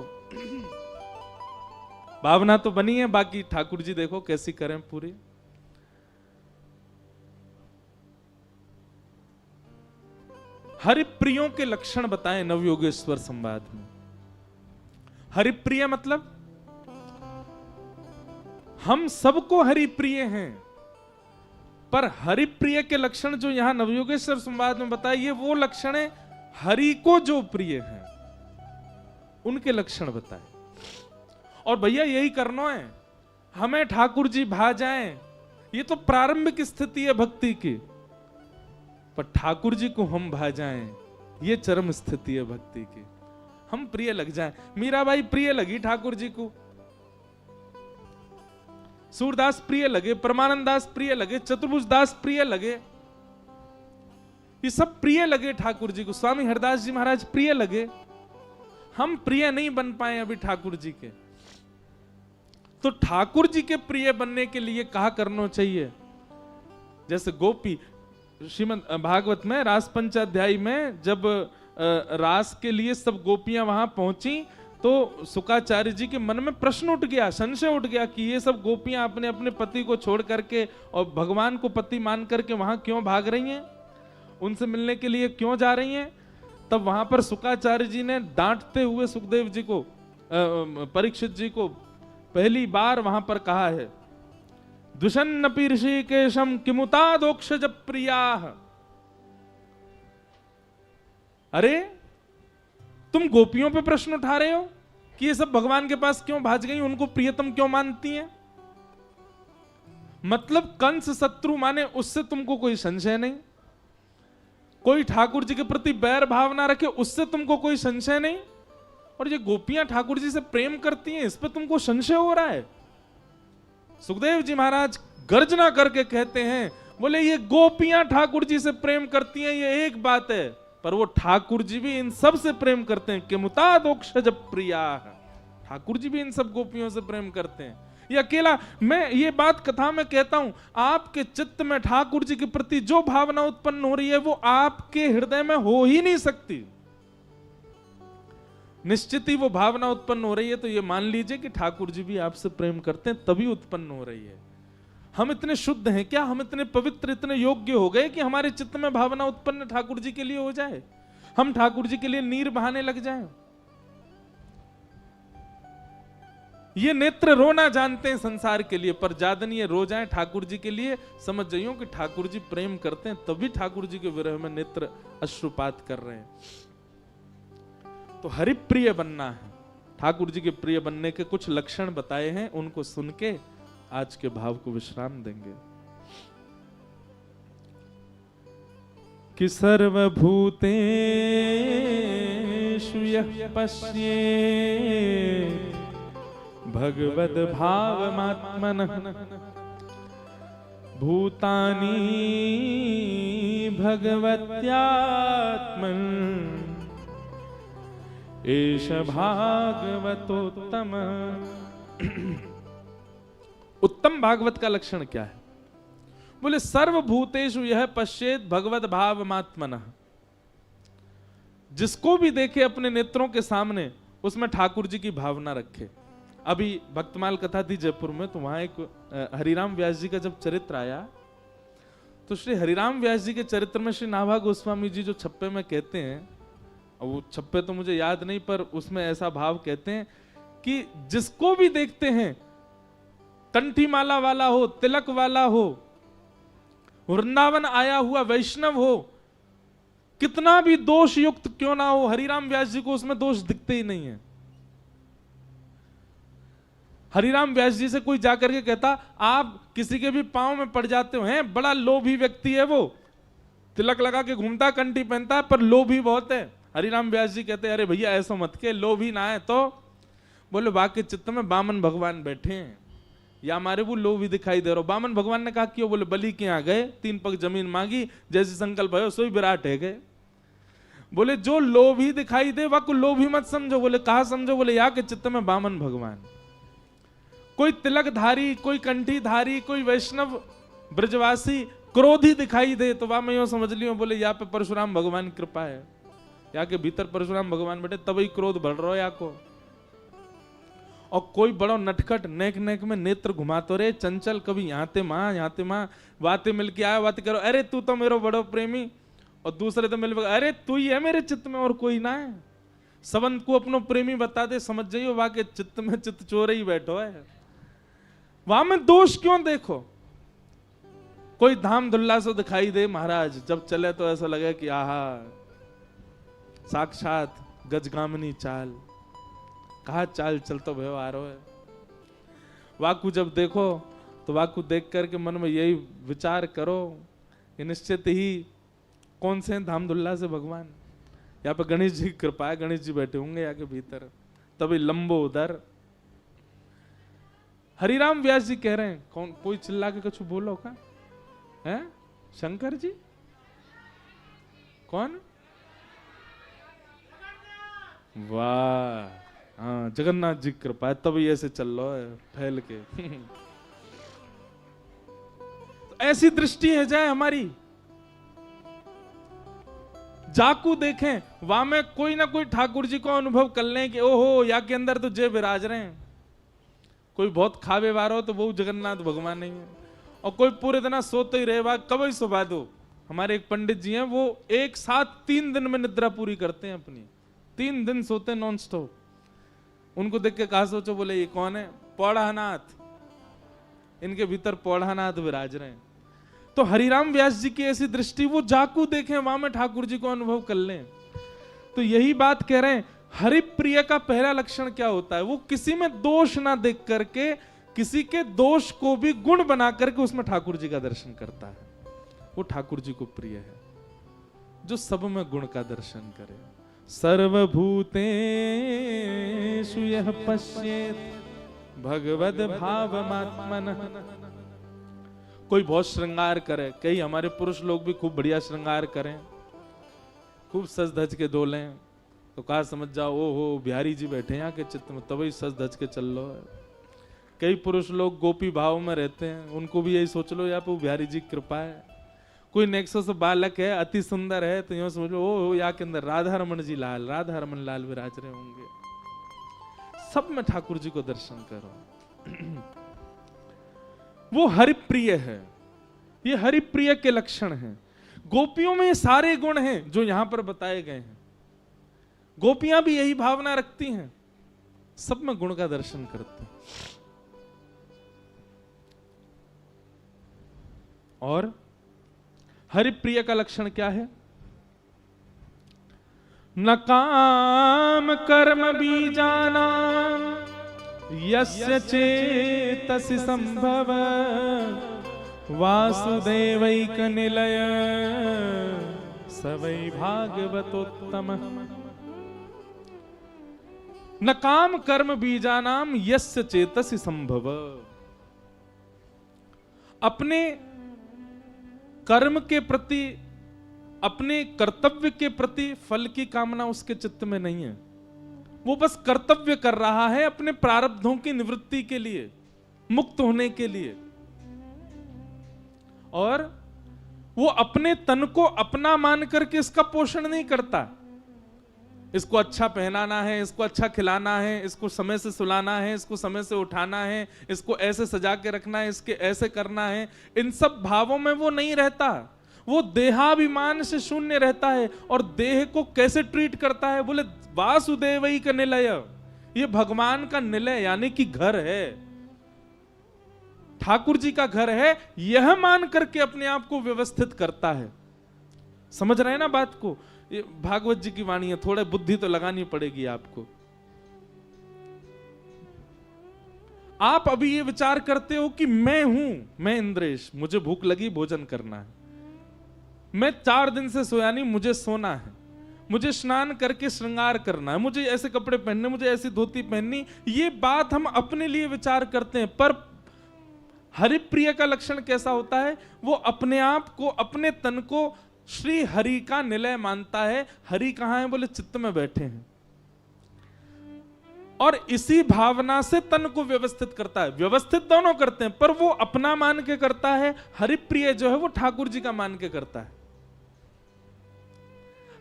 भावना तो बनी है, बाकी ठाकुर जी देखो कैसी करें पूरी। हरिप्रियों के लक्षण बताएं नवयोगेश्वर संवाद में। हरिप्रिय मतलब हम सबको हरिप्रिय हैं, पर हरिप्रिय के लक्षण जो यहां नवयोगेश्वर संवाद में बताए, ये वो लक्षण है हरि को जो प्रिय है उनके लक्षण बताए। और भैया यही करना है, हमें ठाकुर जी भा जाएं, ये तो प्रारंभिक स्थिति है भक्ति की, पर ठाकुर जी को हम भा जाएं ये चरम स्थिति है भक्ति की। हम प्रिय लग जाएं। मीराबाई प्रिय लगी ठाकुर जी को, सूरदास प्रिय लगे, परमानंद दास प्रिय लगे, चतुर्भुज दास प्रिय लगे, ये सब प्रिय लगे ठाकुर जी को। स्वामी हरदास जी महाराज प्रिय लगे। हम प्रिय नहीं बन पाए अभी ठाकुर जी के। तो ठाकुर जी के प्रिय बनने के लिए कहा करना चाहिए, जैसे गोपी श्रीमद् भागवत में रास पंचाध्यायी में जब रास के लिए सब गोपियां वहां पहुंची तो शुकाचार्य जी के मन में प्रश्न उठ गया, संशय उठ गया कि ये सब गोपियां अपने अपने पति को छोड़ करके और भगवान को पति मान करके वहां क्यों भाग रही हैं, उनसे मिलने के लिए क्यों जा रही हैं। तब वहां पर शुकाचार्य जी ने डांटते हुए सुखदेव जी को, परीक्षित जी को पहली बार वहां पर कहा है, दुषन्नपि ऋषिकेशम किमुतादोक्षज प्रियाः। अरे तुम गोपियों पे प्रश्न उठा रहे हो कि ये सब भगवान के पास क्यों भाज गई, उनको प्रियतम क्यों मानती हैं। मतलब कंस शत्रु माने उससे तुमको कोई संशय नहीं, कोई ठाकुर जी के प्रति बैर भावना रखे उससे तुमको कोई संशय नहीं, और ये गोपियां ठाकुर जी से प्रेम करती हैं इस पे तुमको संशय हो रहा है। सुखदेव जी महाराज गर्जना करके कहते हैं, बोले ये गोपियां ठाकुर जी से प्रेम करती हैं ये एक बात है, पर वो ठाकुर जी भी इन सब से प्रेम करते हैं। कि मुतादोक्षज प्रियाः, ठाकुर जी भी इन सब गोपियों से प्रेम करते हैं। ये अकेला मैं ये बात कथा में कहता हूं, आपके चित्त में ठाकुर जी के प्रति जो भावना उत्पन्न हो रही है वो आपके हृदय में हो ही नहीं सकती। निश्चित ही वो भावना उत्पन्न हो रही है तो ये मान लीजिए कि ठाकुर जी भी आपसे प्रेम करते हैं, तभी उत्पन्न हो रही है। हम इतने शुद्ध हैं क्या, हम इतने पवित्र, इतने योग्य हो गए कि हमारे चित्त में भावना उत्पन्न ठाकुर जी के लिए हो जाए, हम ठाकुर जी के लिए नीर बहाने लग जाएं? ये नेत्र रोना जानते हैं संसार के लिए, पर जादन ये रो जाएं ठाकुर जी के लिए, समझ जाइयो कि ठाकुर जी प्रेम करते हैं, तभी ठाकुर जी के विरह में नेत्र अश्रुपात कर रहे हैं। तो हरिप्रिय बनना है, ठाकुर जी के प्रिय बनने के कुछ लक्षण बताए हैं, उनको सुन के आज के भाव को विश्राम देंगे। कि सर्वभूतेषु यः पश्येत् भगवद् भावमात्मनः भूतानि भगवत्यात्मन् एष भागवतोत्तम। उत्तम भागवत का लक्षण क्या है? बोले सर्वभूतेषु यह पश्येत भगवद भावमात्मनः, जिसको भी देखे अपने नेत्रों के सामने उसमें ठाकुर जी की भावना रखे। अभी भक्तमाल कथा थी जयपुर में, तो वहां एक हरिराम व्यास जी का जब चरित्र आया, तो श्री हरिराम व्यास जी के चरित्र में श्री नाभा गोस्वामी जी जो छप्पे में कहते हैं, और वो छप्पे तो मुझे याद नहीं, पर उसमें ऐसा भाव कहते हैं कि जिसको भी देखते हैं, कंठी माला वाला हो, तिलक वाला हो, वृंदावन आया हुआ वैष्णव हो, कितना भी दोष युक्त क्यों ना हो, हरिराम व्यास जी को उसमें दोष दिखते ही नहीं है। हरिराम व्यास जी से कोई जाकर के कहता आप किसी के भी पांव में पड़ जाते हो, हैं बड़ा लोभी व्यक्ति है वो, तिलक लगा के घूमता, कंठी पहनता है, पर लोभी बहुत है। हरिराम व्यास जी कहते अरे भैया ऐसा मत के, लोभी ना है तो। बोले वाक्य चित्त में बामन भगवान बैठे हैं, या हमारे वो लोभी दिखाई दे रहा हो। बामन भगवान ने कहा क्यों? बोले बलि के यहाँ गए, 3 पग जमीन मांगी, जैसे संकल्प है सोई विराट है गए। बोले जो लोभी दिखाई दे वह को लोभी मत समझो। बोले कहा समझो? बोले या के चित्त में बामन भगवान। कोई तिलकधारी, कोई कंठीधारी, कोई वैष्णव ब्रजवासी क्रोधी दिखाई दे तो वह मैं यूं समझ लियो, बोले या पे परशुराम भगवान की कृपा है, या के भीतर परशुराम भगवान बैठे तभी क्रोध बढ़ रहा है या को। और कोई बड़ो नटखट नेक नेक में नेत्र घुमातो रे, चंचल, कभी यहाँ ते माँ बातें मिलके आया, बातें करो, अरे तू तो मेरा बड़ो प्रेमी, और दूसरे तो मिल, अरे तू ही है मेरे चित्त में और कोई ना है। सबंत को अपनो प्रेमी बता दे, समझ जाइयो वहां के चित्त में चित्त चोर ही बैठो है। वहां में दोष क्यों देखो? कोई धाम धुल्ला से दिखाई दे महाराज, जब चले तो ऐसा लगे कि आहा साक्षात गजगामिनी चाल, कहा चाल चलतो भयो आ रहा है। वाकू जब देखो तो वाकू देख करके मन में यही विचार करो कि निश्चित ही कौन से धाम धुल्ला से भगवान। यहाँ पे गणेश जी की कृपा है, गणेश जी बैठे होंगे यहाँ के भीतर, तभी लंबो उधर। हरिराम व्यास जी कह रहे हैं, कौन कोई चिल्ला के कुछ बोलो का है? शंकर जी कौन? वाह, हाँ जगन्नाथ जी कृपा है, तभी ऐसे चल रहा है फैल के। तो ऐसी दृष्टि है जाए हमारी, जाकू देखें वहां में कोई ना कोई ठाकुर जी को अनुभव कर लें कि ओहो या के अंदर तो जय विराज रहे हैं। कोई बहुत खावे वारो तो वो जगन्नाथ भगवान नहीं है, और कोई पूरे दिन सोते ही रहे, कब ही सुबह दो। हमारे एक पंडित जी हैं, वो एक साथ 3 दिन में निद्रा पूरी करते हैं अपनी, 3 दिन सोते नॉन स्टॉप। उनको देख के कहा सोचो, बोले ये कौन है? पौड़ानाथ, इनके भीतर पौड़ानाथ विराज रहे हैं। तो हरिराम व्यास जी की ऐसी दृष्टि, वो जाकू देखें वहां में ठाकुर जी को अनुभव कर लें। तो यही बात कह रहे हैं, हरिप्रिय का पहला लक्षण क्या होता है? वो किसी में दोष ना देख करके, किसी के दोष को भी गुण बना करके उसमें ठाकुर जी का दर्शन करता है। वो ठाकुर जी को प्रिय है जो सब में गुण का दर्शन करे। सर्वभूतेषु यः पश्येत् भगवद् भावमात्मनः। कोई बहुत श्रृंगार करे, कई हमारे पुरुष लोग भी खूब बढ़िया श्रृंगार करें, खूब सज धज के डोलें, तो कहा समझ जाओ ओ हो बिहारी जी बैठे यहाँ के चित्त में, तभी सज धज के चल लो है। कई पुरुष लोग गोपी भाव में रहते हैं, उनको भी यही सोच लो यहाँ पे बिहारी जी की कृपा है। कोई नेक्सो से बालक है, अति सुंदर है, तो यूं समझ लो ओ यहाँ के अंदर राधा रमन जी लाल, राधा रमन लाल विराज रहे होंगे। सब में ठाकुर जी को दर्शन करो। वो हरिप्रिय है। ये हरिप्रिय के लक्षण हैं। गोपियों में सारे गुण हैं जो यहां पर बताए गए हैं। गोपियां भी यही भावना रखती हैं, सब में गुण का दर्शन करते हैं। और हरिप्रिय का लक्षण क्या है? न काम कर्म बीजाना यस्य चेतसि संभव वासुदेवैक निलय स वै भागवतोत्तम। न काम कर्म बीजानाम यस्य चेतसि संभव। अपने कर्म के प्रति, अपने कर्तव्य के प्रति फल की कामना उसके चित्त में नहीं है। वो बस कर्तव्य कर रहा है अपने प्रारब्धों की निवृत्ति के लिए, मुक्त होने के लिए। और वो अपने तन को अपना मान करके इसका पोषण नहीं करता। इसको अच्छा पहनाना है, इसको अच्छा खिलाना है, इसको समय से सुलाना है, इसको समय से उठाना है, इसको ऐसे सजा के रखना है, इसके ऐसे करना है, इन सब भावों में वो नहीं रहता। वो देहाभिमान से शून्य रहता है। और देह को कैसे ट्रीट करता है? बोले वासुदेवई का निलय, ये भगवान का निलय यानी कि घर है, ठाकुर जी का घर है, यह मान करके अपने आप को व्यवस्थित करता है। समझ रहे हैं ना बात को? ये भागवत जी की वाणी है, थोड़ा बुद्धि तो लगानी पड़ेगी आपको। आप अभी ये विचार करते हो कि मैं हूं, मैं इंद्रेश, मुझे भूख लगी, भोजन करना है, मैं 4 दिन से सोया नहीं, मुझे सोना है, मुझे स्नान करके श्रृंगार करना है, मुझे ऐसे कपड़े पहनने, मुझे ऐसी धोती पहननी। ये बात हम अपने लिए विचार करते हैं। पर हरिप्रिय का लक्षण कैसा होता है? वो अपने आप को, अपने तन को श्री हरि का निलय मानता है। हरि कहां है? बोले चित्त में बैठे हैं। और इसी भावना से तन को व्यवस्थित करता है। व्यवस्थित दोनों करते हैं, पर वो अपना मान के करता है। हरिप्रिय जो है वो ठाकुर जी का मान के करता है।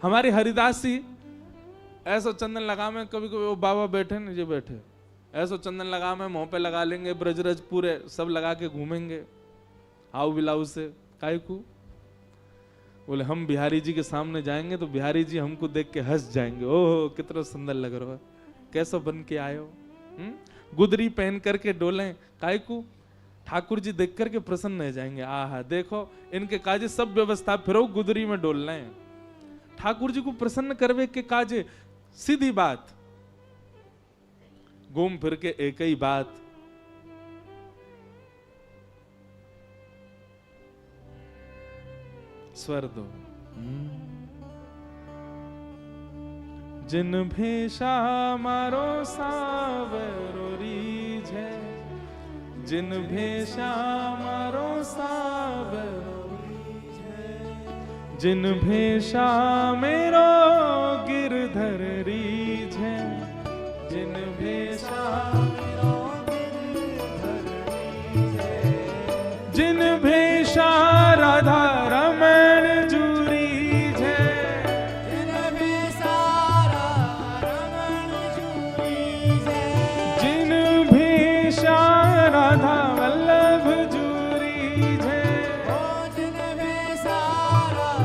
हमारे हरिदास जी ऐसा चंदन लगा में, कभी कभी वो बाबा बैठे न जी बैठे, ऐसा चंदन लगा में मुंह पे लगा लेंगे, ब्रजरज पूरे सब लगा के घूमेंगे हाउ बिलाऊ से। काहे को? बोले हम बिहारी जी के सामने जाएंगे तो बिहारी जी हमको देख के हंस जाएंगे। ओह कितना सुंदर लग रहा है, कैसा बन के आए हो। गुदरी पहन करके डोलें, काहे को? ठाकुर जी देख करके प्रसन्न हो जाएंगे। आहा देखो इनके काजे सब व्यवस्था, फिर गुदरी में डोलना है। ठाकुर जी को प्रसन्न करवे के काजे, सीधी बात, घूम फिर के एक ही बात। स्वर दो। जिन भेषा मारो सावरो रीझे, जिन भेषा मारो सावरो रीझे, जिन भेषा मेरो गिरधर रीझे, जिन भेषा मेरो गिरधर रीझे, जिन भेषा राधा रमण जूरी झे, जिन भेषा राधा रमण जूरी झे, जिन भेषा राधा वल्लभ जूरी झे, जिन भेषा राधा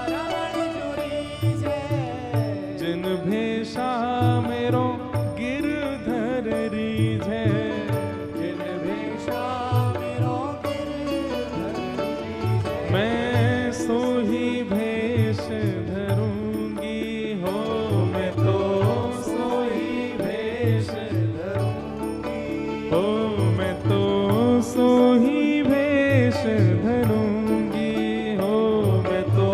रमण जूरी झे, जिन भेषा मेरो गिरधर रीझे, जिन भेषा मेरो मैं सो ही भेष धरूंगी हो, मैं तो सो ही भेष धरूंगी हो, मैं तो सो ही भेष धरूंगी हो, मैं तो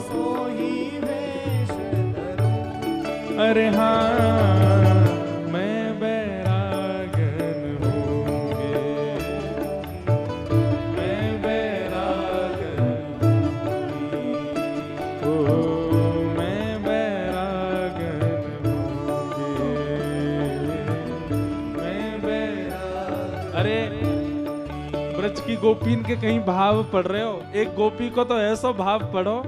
सो ही भेष धरूंगी। अरे हाँ मैं बैरागन होंगे, मैं बैरागन मैं बैरागन होंगे, मैं बैरागन। अरे ब्रज की गोपीन के कहीं भाव पढ़ रहे हो? एक गोपी को तो ऐसा भाव पढ़ो।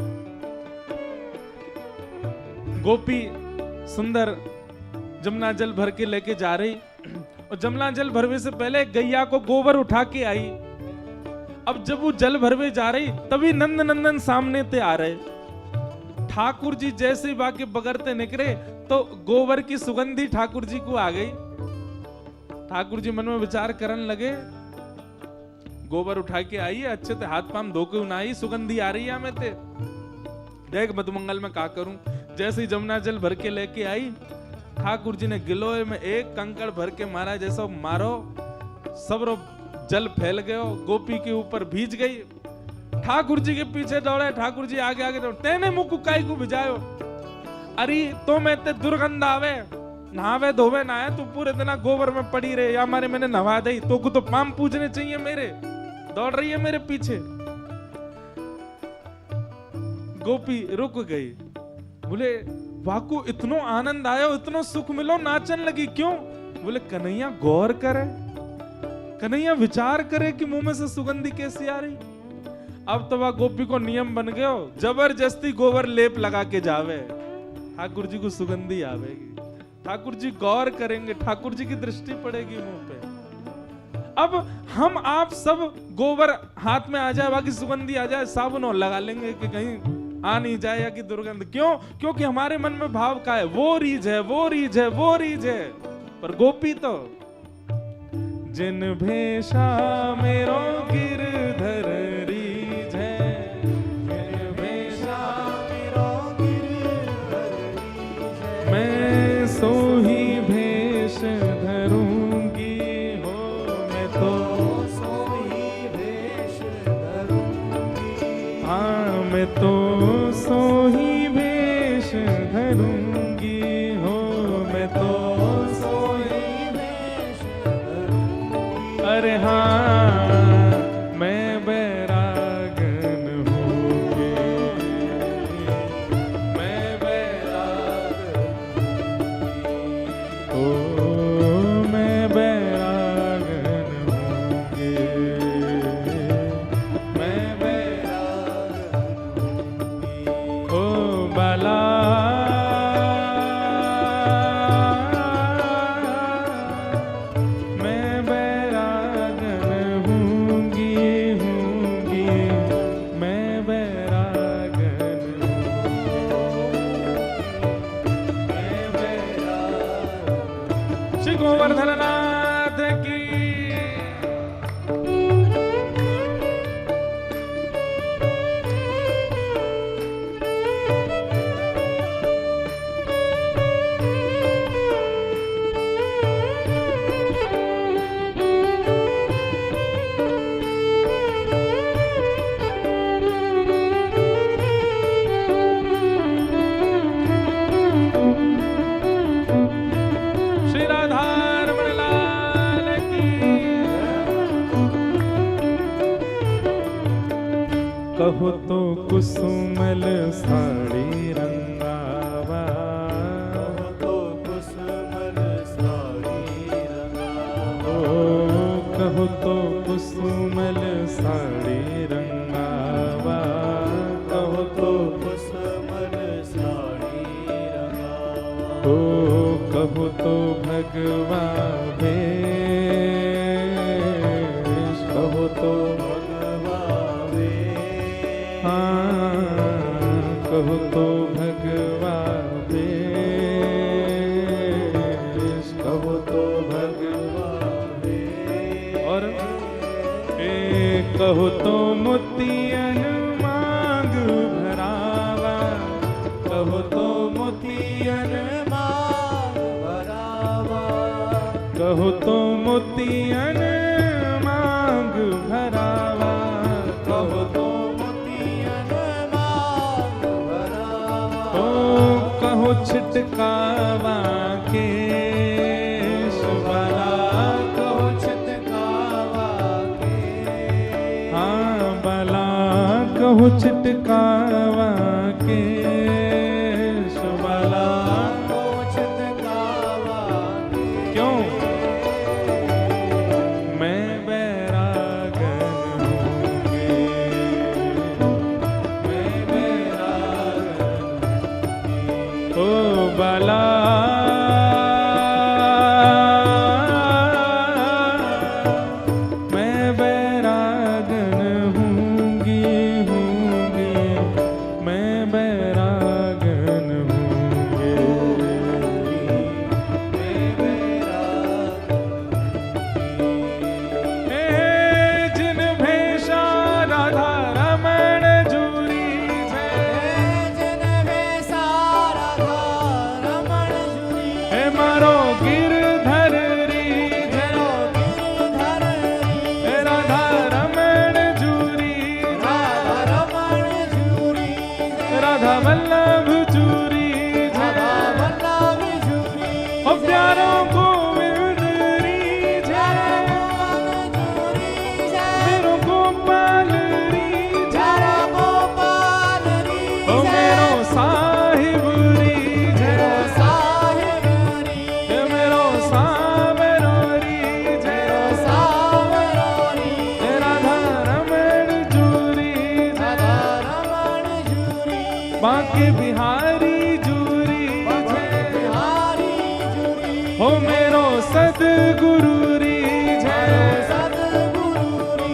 गोपी सुंदर जमुना जल भर के लेके जा रही और जमुना जल भरवे से पहले गैया को गोबर उठा के आई। अब जब वो जल भरवे जा रही तभी नंद नंदन सामने ते आ रहे। ठाकुर जी जैसे बाकी बगरते निकले तो गोबर की सुगंधी ठाकुर जी को आ गई। ठाकुर जी मन में विचार करने लगे, गोबर उठा के आई है, अच्छे से हाथ पाम धो के उनाई, सुगंधी आ रही है हमें ते, देख मधुमंगल में का करूं। जैसे ही जमुना जल भर के लेके आई, ठाकुर जी ने गिलोय में एक कंकड़ भर के मारा, जैसा मारो सब रो जल फैल गयो, गोपी के ऊपर भीज गई। ठाकुर जी के पीछे दौड़े, ठाकुर जी आगे आगे दौड़े, तेने मुंह कुकाई को भिजायो, अरे तो मैं ते दुर्गंध आवे, नहावे धोवे ना है, तू पूरे दिन गोबर में पड़ी रहे, या हमारे मैंने नहा दी, तो को तो पाम पूजने चाहिए मेरे, दौड़ रही है मेरे पीछे। गोपी रुक गई, बोले वाकू इतनो आनंद आयो, इतनो सुख मिलो, नाचन लगी क्यों? बोले कन्हैया गौर करे, कन्हैया विचार करे कि मुंह में से सुगंधी कैसी आ रही। अब तो वह गोपी को नियम बन गयो, जबरदस्ती गोबर लेप लगा के जावे, ठाकुर जी को सुगंधी आवेगी, ठाकुर जी गौर करेंगे, ठाकुर जी की दृष्टि पड़ेगी मुंह पे। अब हम आप सब गोबर हाथ में आ जाए, बाकी सुगंधी आ जाए, साबुन और लगा लेंगे कि कहीं आ नहीं जाए या कि दुर्गंध। क्यों? क्योंकि हमारे मन में भाव का है, वो रीझ है, वो रीझ है, वो रीझ है। पर गोपी तो जिन भेषा मेरो गिरधर रीझ है, जिन भेषा मेरो गिरधर रीझ है, मैं सो ही भेष धरूंगी हो, मैं तो सो ही भेष धरूंगी, हाँ मैं तो सो ही भेष धरूंगी हो, मैं तो सो ही भेष धरूंगी। अरे हाँ मैं बैरागन हूँगी, मैं बैरागन हूँगी, ओ मैं बैरागन हूँगी, मैं बैरागन हूँगी, ओ बाला मैं बैरागन हूँगी, हूँगी, मैं बैरागन हूँगी, मैं बैरागन। श्री गोवर्धन नाथ की श्री राधारमण लाल की। कहो तो कुसुमल साड़ी रंगावा, तो कुसुमल साड़ी रंगावा, ओ कहो तो कुसुमल साड़ी रंगावा, कहो तो कुसुमल साड़ी रंगावा, ओ कहो तो भगवा भेष, कहो तो भगवा भेष, हाँ कहो तो भगवा भेष, कहो तो भगवा भेष, और कहो तो मोतियन मांग भरावा, कहो तो मोतियन मांग भरावा, कहो तो मोतियन मांग भरावा, कहो तो मोतियन मांग भरावा, ओ कहो छिटकावा के वाला, कहो छिटकावा के, हाँ बाला कहो छिटकावा के वाला। कहो छिटकावा के, क्यों? मैं बैरागन हूँगी, मैं बैरागन हूँगी, ओ बाला बाके बिहारी जूरी बिहारी जुरी हो मेरो सदगुरु री जय सतगुरु री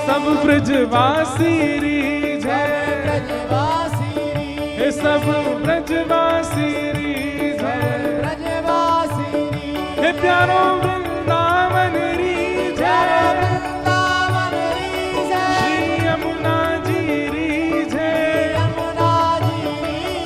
सब ब्रजवासी री जय ब्रजवासी हे सब ब्रजवासी री जय ब्रजवासी हे प्यारो वृंदावन री जय वृंदावन री जय श्री यमुना जी री जय यमुना जी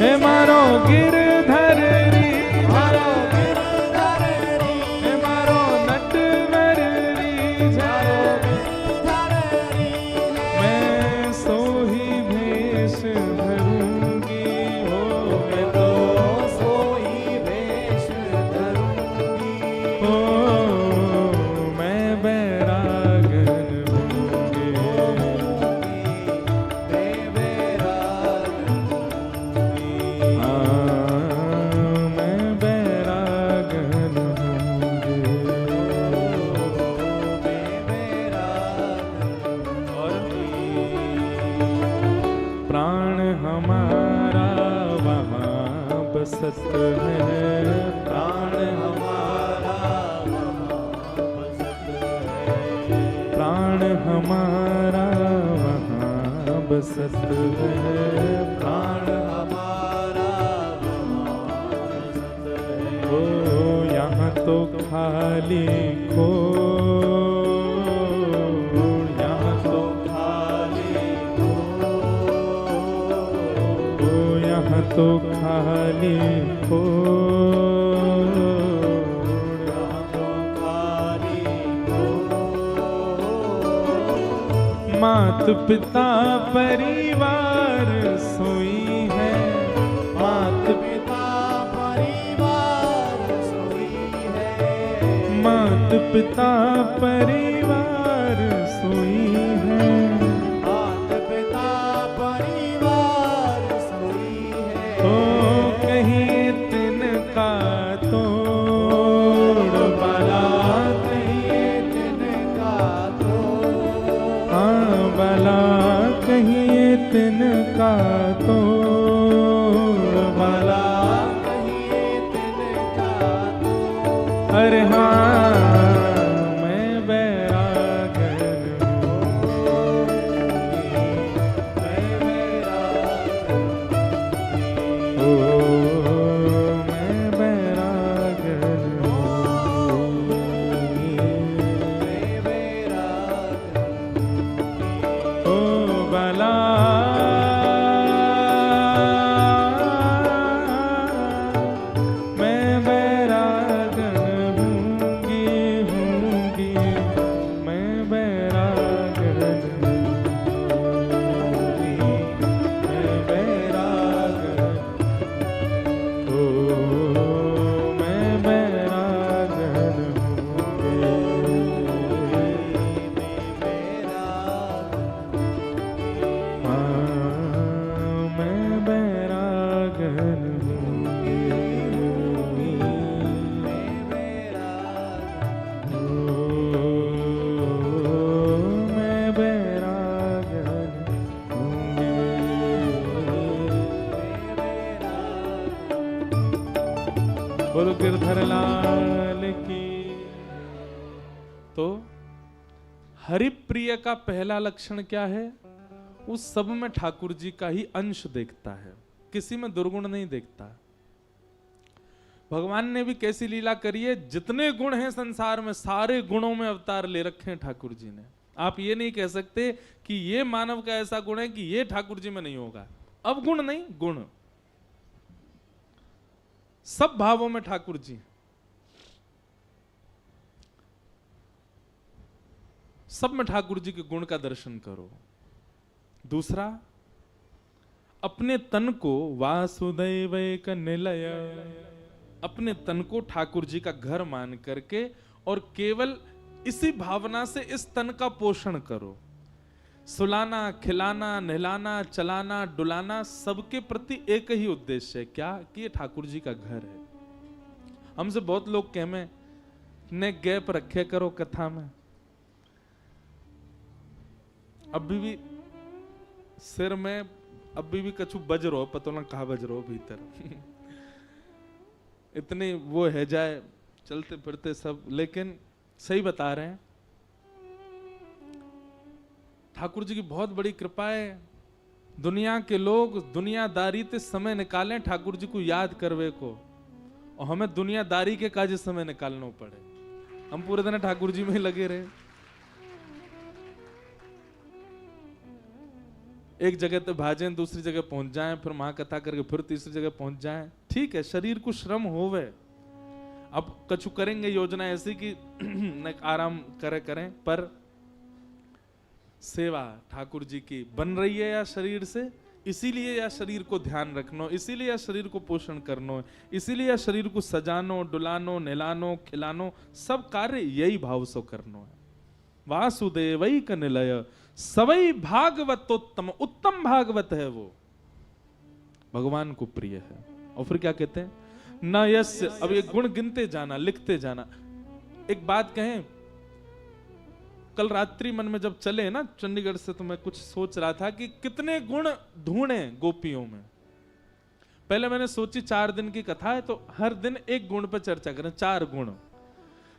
हे मारो गिरधर री मारो जय गिरधर री हे मारो नटवर री जय गिरधर री मैं सोही भेष धरूंगी हो मैं तो सोई वेश धरूंगी हो मैं बैरागन होंगे मैं बैरागन प्राण हमारा वहाँ बसत है प्राण प्राण हमारा वहाँ बसत है प्राण ओ यहाँ तो खाली खो यहाँ तो ओ यहाँ तो खाली खो मात पिता परिवार सोई है मात पिता परिवार सोई है मात पिता परिवार सोई है मात पिता परिवार सोई है ओ कहीं तिनका तोड़ बला कहीं तिनका तो हाँ बला कहीं तिनका तोड़ बला कहीं तिनका तो अरे हाँ मैं बैरागन ओ मैं बैरागन ओ बला मैं बैरागन हूँगी मैं बैरागन हूँगी मैं बैरागन ओ मैं बैरागन मैं बैरागन मैं बैरागन बोलो गिरधर लाल की। तो हरिप्रिय का पहला लक्षण क्या है? उस सब में ठाकुर जी का ही अंश देखता है, किसी में दुर्गुण नहीं देखता। भगवान ने भी कैसी लीला करी है, जितने गुण हैं संसार में सारे गुणों में अवतार ले रखे हैं ठाकुर जी ने। आप ये नहीं कह सकते कि ये मानव का ऐसा गुण है कि ये ठाकुर जी में नहीं होगा। अब गुण नहीं, गुण सब भावों में ठाकुर जी, सब में ठाकुर जी के गुण का दर्शन करो। दूसरा, अपने तन को वासुदेवैक निलय, अपने तन को ठाकुर जी का घर मान करके और केवल इसी भावना से इस तन का पोषण करो। सुलाना, खिलाना, नहलाना, चलाना, डुलाना, सबके प्रति एक ही उद्देश्य है, क्या? कि ये ठाकुर जी का घर है। हमसे बहुत लोग कहमें ने गैप रखे करो कथा में। अभी भी सिर में अभी भी कछु बज रहो, पता ना कहाँ बज रहो भीतर। इतने वो है जाए चलते फिरते सब, लेकिन सही बता रहे हैं। ठाकुर जी की बहुत बड़ी कृपा है। दुनिया के लोग दुनियादारी ते समय निकालें ठाकुर जी को याद करवे को, और हमें दुनियादारी के काज समय निकालना पड़े। हम पूरे दिन ठाकुर जी में ही लगे रहे। एक जगह तो भाजें, दूसरी जगह पहुंच जाएं, फिर महाकथा करके फिर तीसरी जगह पहुंच जाएं। ठीक है, शरीर को श्रम होवे। अब कछु करेंगे योजना ऐसी कि आराम करें, पर सेवा ठाकुर जी की बन रही है या शरीर से, इसीलिए या शरीर को ध्यान रखनो, इसीलिए या शरीर को पोषण करनो, इसीलिए या शरीर को सजानो, डुलानो, नहलानो, खिलानो, सब कार्य यही भाव से करनो है। वासुदेवई का निलय सवई भागवतोत्तम, उत्तम भागवत है वो, भगवान को प्रिय है। और फिर क्या कहते हैं, न यस्य, अब ये गुण गिनते जाना, लिखते जाना। एक बात कहें, कल रात्रि मन में जब चले ना चंडीगढ़ से, तो मैं कुछ सोच रहा था कि कितने गुण ढूंढे गोपियों में। पहले मैंने सोची 4 दिन की कथा है तो हर दिन एक गुण पर चर्चा करें, 4 गुण।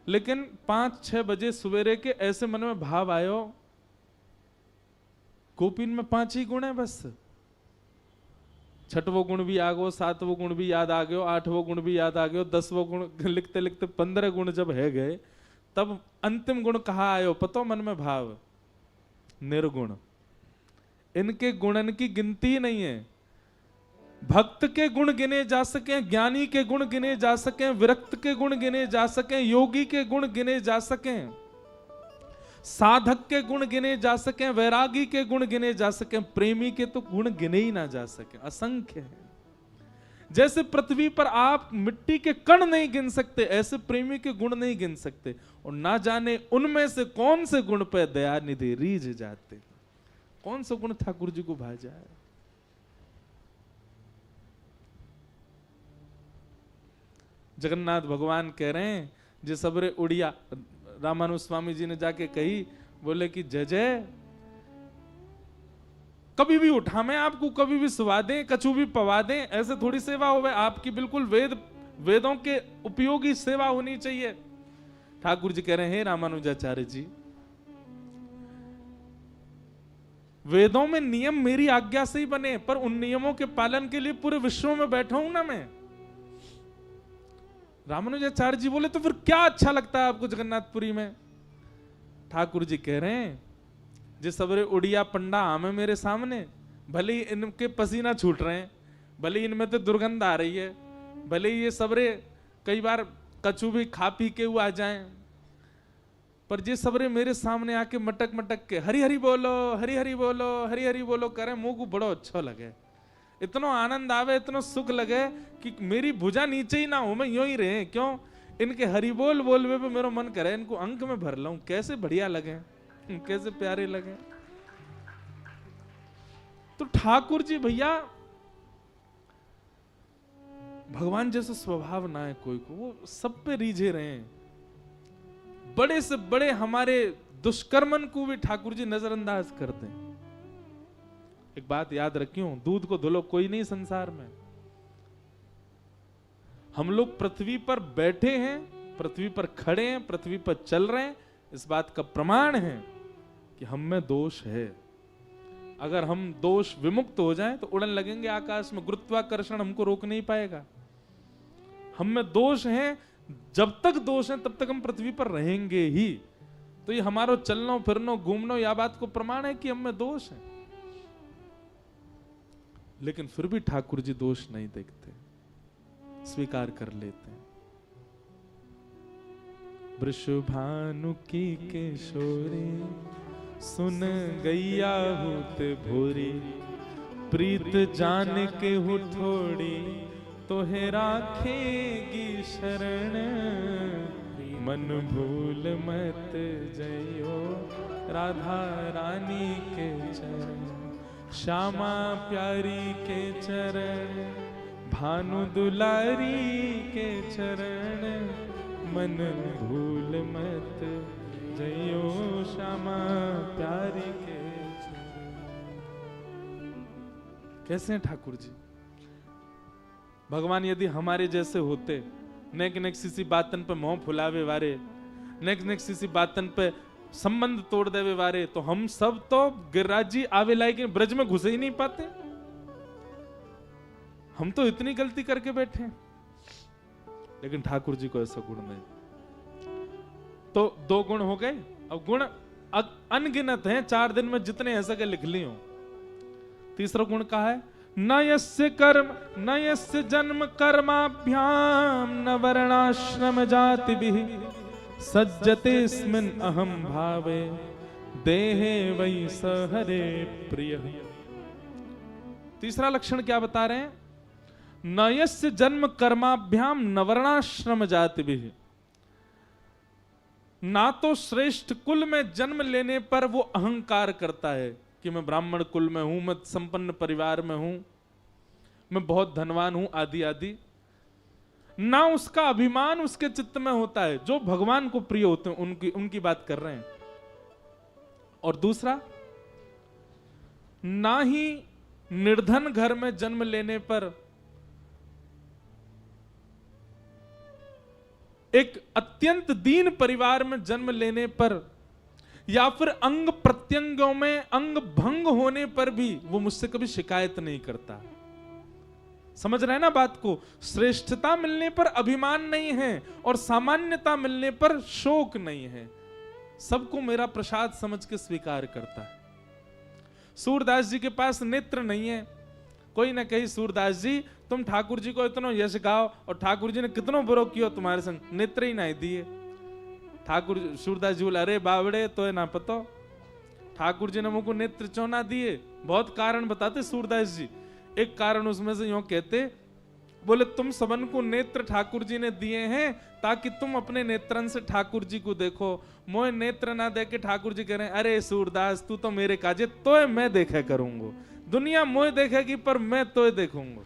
लेकिन 5-6 बजे सवेरे के ऐसे मन में भाव आयो, गोपीन में 5 ही गुण है बस। 6वां गुण भी आ गयो, 7वां गुण भी याद आ गयो, 8वां गुण भी याद आ गयो, 10वां गुण लिखते लिखते 15 गुण जब है गए, तब अंतिम गुण कहा आयो पतो मन में भाव, निर्गुण। इनके गुणन की गिनती नहीं है। भक्त के गुण गिने जा सके, ज्ञानी के गुण गिने जा सके, विरक्त के गुण गिने जा सके, योगी के गुण गिने जा सके, साधक के गुण गिने जा सके, वैरागी के गुण गिने जा सके, प्रेमी के तो गुण गिने ही ना जा सके, असंख्य है। जैसे पृथ्वी पर आप मिट्टी के कण नहीं गिन सकते, ऐसे प्रेमी के गुण नहीं गिन सकते। और ना जाने उनमें से कौन से गुण पे दया निधि रीझ जाते, कौन सा गुण ठाकुर जी को भा जाए। जगन्नाथ भगवान कह रहे हैं, जे सबरे उड़िया, रामानुज स्वामी जी ने जाके कही, बोले कि जय जय, कभी भी उठा मैं आपको, कभी भी सुवा दें, कछु भी पवा दें, ऐसे थोड़ी सेवा होवे आपकी। बिल्कुल वेदों के उपयोगी सेवा होनी चाहिए। ठाकुर जी कह रहे हैं, रामानुजाचार्य जी, वेदों में नियम मेरी आज्ञा से ही बने, पर उन नियमों के पालन के लिए पूरे विश्व में बैठा हूं ना मैं। रामानुजाचार्य जी बोले, तो फिर क्या अच्छा लगता है आपको जगन्नाथपुरी में? ठाकुर जी कह रहे हैं, जे सबरे उड़िया पंडा आमे मेरे सामने, भले ही इनके पसीना छूट रहे हैं, भले ही इनमें तो दुर्गंध आ रही है, भले ही ये सबरे कई बार कछु भी खा पी के वो आ जाएं, पर जे सबरे मेरे सामने आके मटक मटक के हरि हरि बोलो, हरि हरि बोलो, हरि हरि बोलो करें, मुंह को बड़ो अच्छा लगे, इतना आनंद आवे, इतना सुख लगे कि मेरी भुजा नीचे ही ना हो, मैं यूं ही रहे। क्यों? इनके हरि बोल बोलवे पे मेरा मन करे इनको अंक में भर लाऊं, कैसे बढ़िया लगे, कैसे प्यारे लगे। तो ठाकुर जी भैया, भगवान जैसा स्वभाव ना है कोई को, वो सब पे रीझे रहे हैं। बड़े से बड़े हमारे दुष्कर्मन को भी ठाकुर जी नजरअंदाज करते हैं। एक बात याद रखियो, दूध को धुलो कोई नहीं संसार में। हम लोग पृथ्वी पर बैठे हैं, पृथ्वी पर खड़े हैं, पृथ्वी पर चल रहे हैं, इस बात का प्रमाण है कि हम में दोष है। अगर हम दोष विमुक्त हो जाएं तो उड़न लगेंगे आकाश में, गुरुत्वाकर्षण हमको रोक नहीं पाएगा। हम में दोष है, जब तक दोष है तब तक हम पृथ्वी पर रहेंगे ही। तो ये हमारो चलनो फिरनो घूमनो या बात को प्रमाण है कि हम में दोष है। लेकिन फिर भी ठाकुर जी दोष नहीं देखते, स्वीकार कर लेते हैं। वृषभानु की किशोरी सुन गैया होत भोरी, प्रीत जान के हो थोड़ी तोहे राखेगी शरण, मन भूल मत जइयो राधा रानी के चरण, श्यामा प्यारी के चरण, भानु दुलारी के चरण, मन भूल मत जइयो श्यामा प्यारी के चरण। कैसे हैं ठाकुर जी? भगवान यदि हमारे जैसे होते, नेक नेक सी बातन पे मोह फुलावे वारे, नेक नेक सी बातन पे संबंध तोड़ देवे वारे, तो हम सब तो गिरिराज जी आवे लायक ब्रज में घुसे ही नहीं पाते। हम तो इतनी गलती करके बैठे हैं, लेकिन ठाकुर जी को ऐसा गुण नहीं। तो 2 गुण हो गए। अब गुण अनगिनत हैं, 4 दिन में जितने ऐसा के लिख ली हो। तीसरा गुण कहा है, न यस्य कर्म न यस्य जन्म कर्माभ्याम न वर्णाश्रम जाति भी सज्जतेस्मिन् अहम भावे देहे वै स हरे प्रिय। तीसरा लक्षण क्या बता रहे हैं? न यस्य जन्म कर्माभ्याम न वर्णाश्रम जाति भी। ना तो श्रेष्ठ कुल में जन्म लेने पर वो अहंकार करता है कि मैं ब्राह्मण कुल में हूं, मैं संपन्न परिवार में हूं, मैं बहुत धनवान हूं, आदि आदि। ना उसका अभिमान उसके चित्त में होता है। जो भगवान को प्रिय होते हैं उनकी बात कर रहे हैं। और दूसरा, ना ही निर्धन घर में जन्म लेने पर, एक अत्यंत दीन परिवार में जन्म लेने पर, या फिर अंग प्रत्यंगों में अंग भंग होने पर भी वो मुझसे कभी शिकायत नहीं करता। समझ रहे हैं ना बात को? श्रेष्ठता मिलने पर अभिमान नहीं है और सामान्यता मिलने पर शोक नहीं है। सबको मेरा प्रसाद समझ के स्वीकार करता है। सूरदास जी के पास नेत्र नहीं है। कोई ना कही, सूरदास जी तुम ठाकुर जी को इतना यश गाओ और ठाकुर जी ने कितनो बुरो कियो तुम्हारे संग, नेत्र ही नहीं दिए। ठाकुर सूरदास जी बोले, अरे बावड़े तो ना पतो, ठाकुर जी ने मुझको नेत्र क्यों ना दिए? बहुत कारण बताते सूरदास जी। एक कारण उसमें से यूं कहते, बोले तुम सबन को नेत्र ठाकुर जी ने दिए हैं ताकि तुम अपने नेत्रन से ठाकुर जी को देखो। मोए नेत्र ना दे के ठाकुर जी कह रहे हैं, अरे सूरदास तू तो मेरे काजे तोय मैं देखे करूंगा। दुनिया मोए देखेगी पर मैं तोय देखूंगा।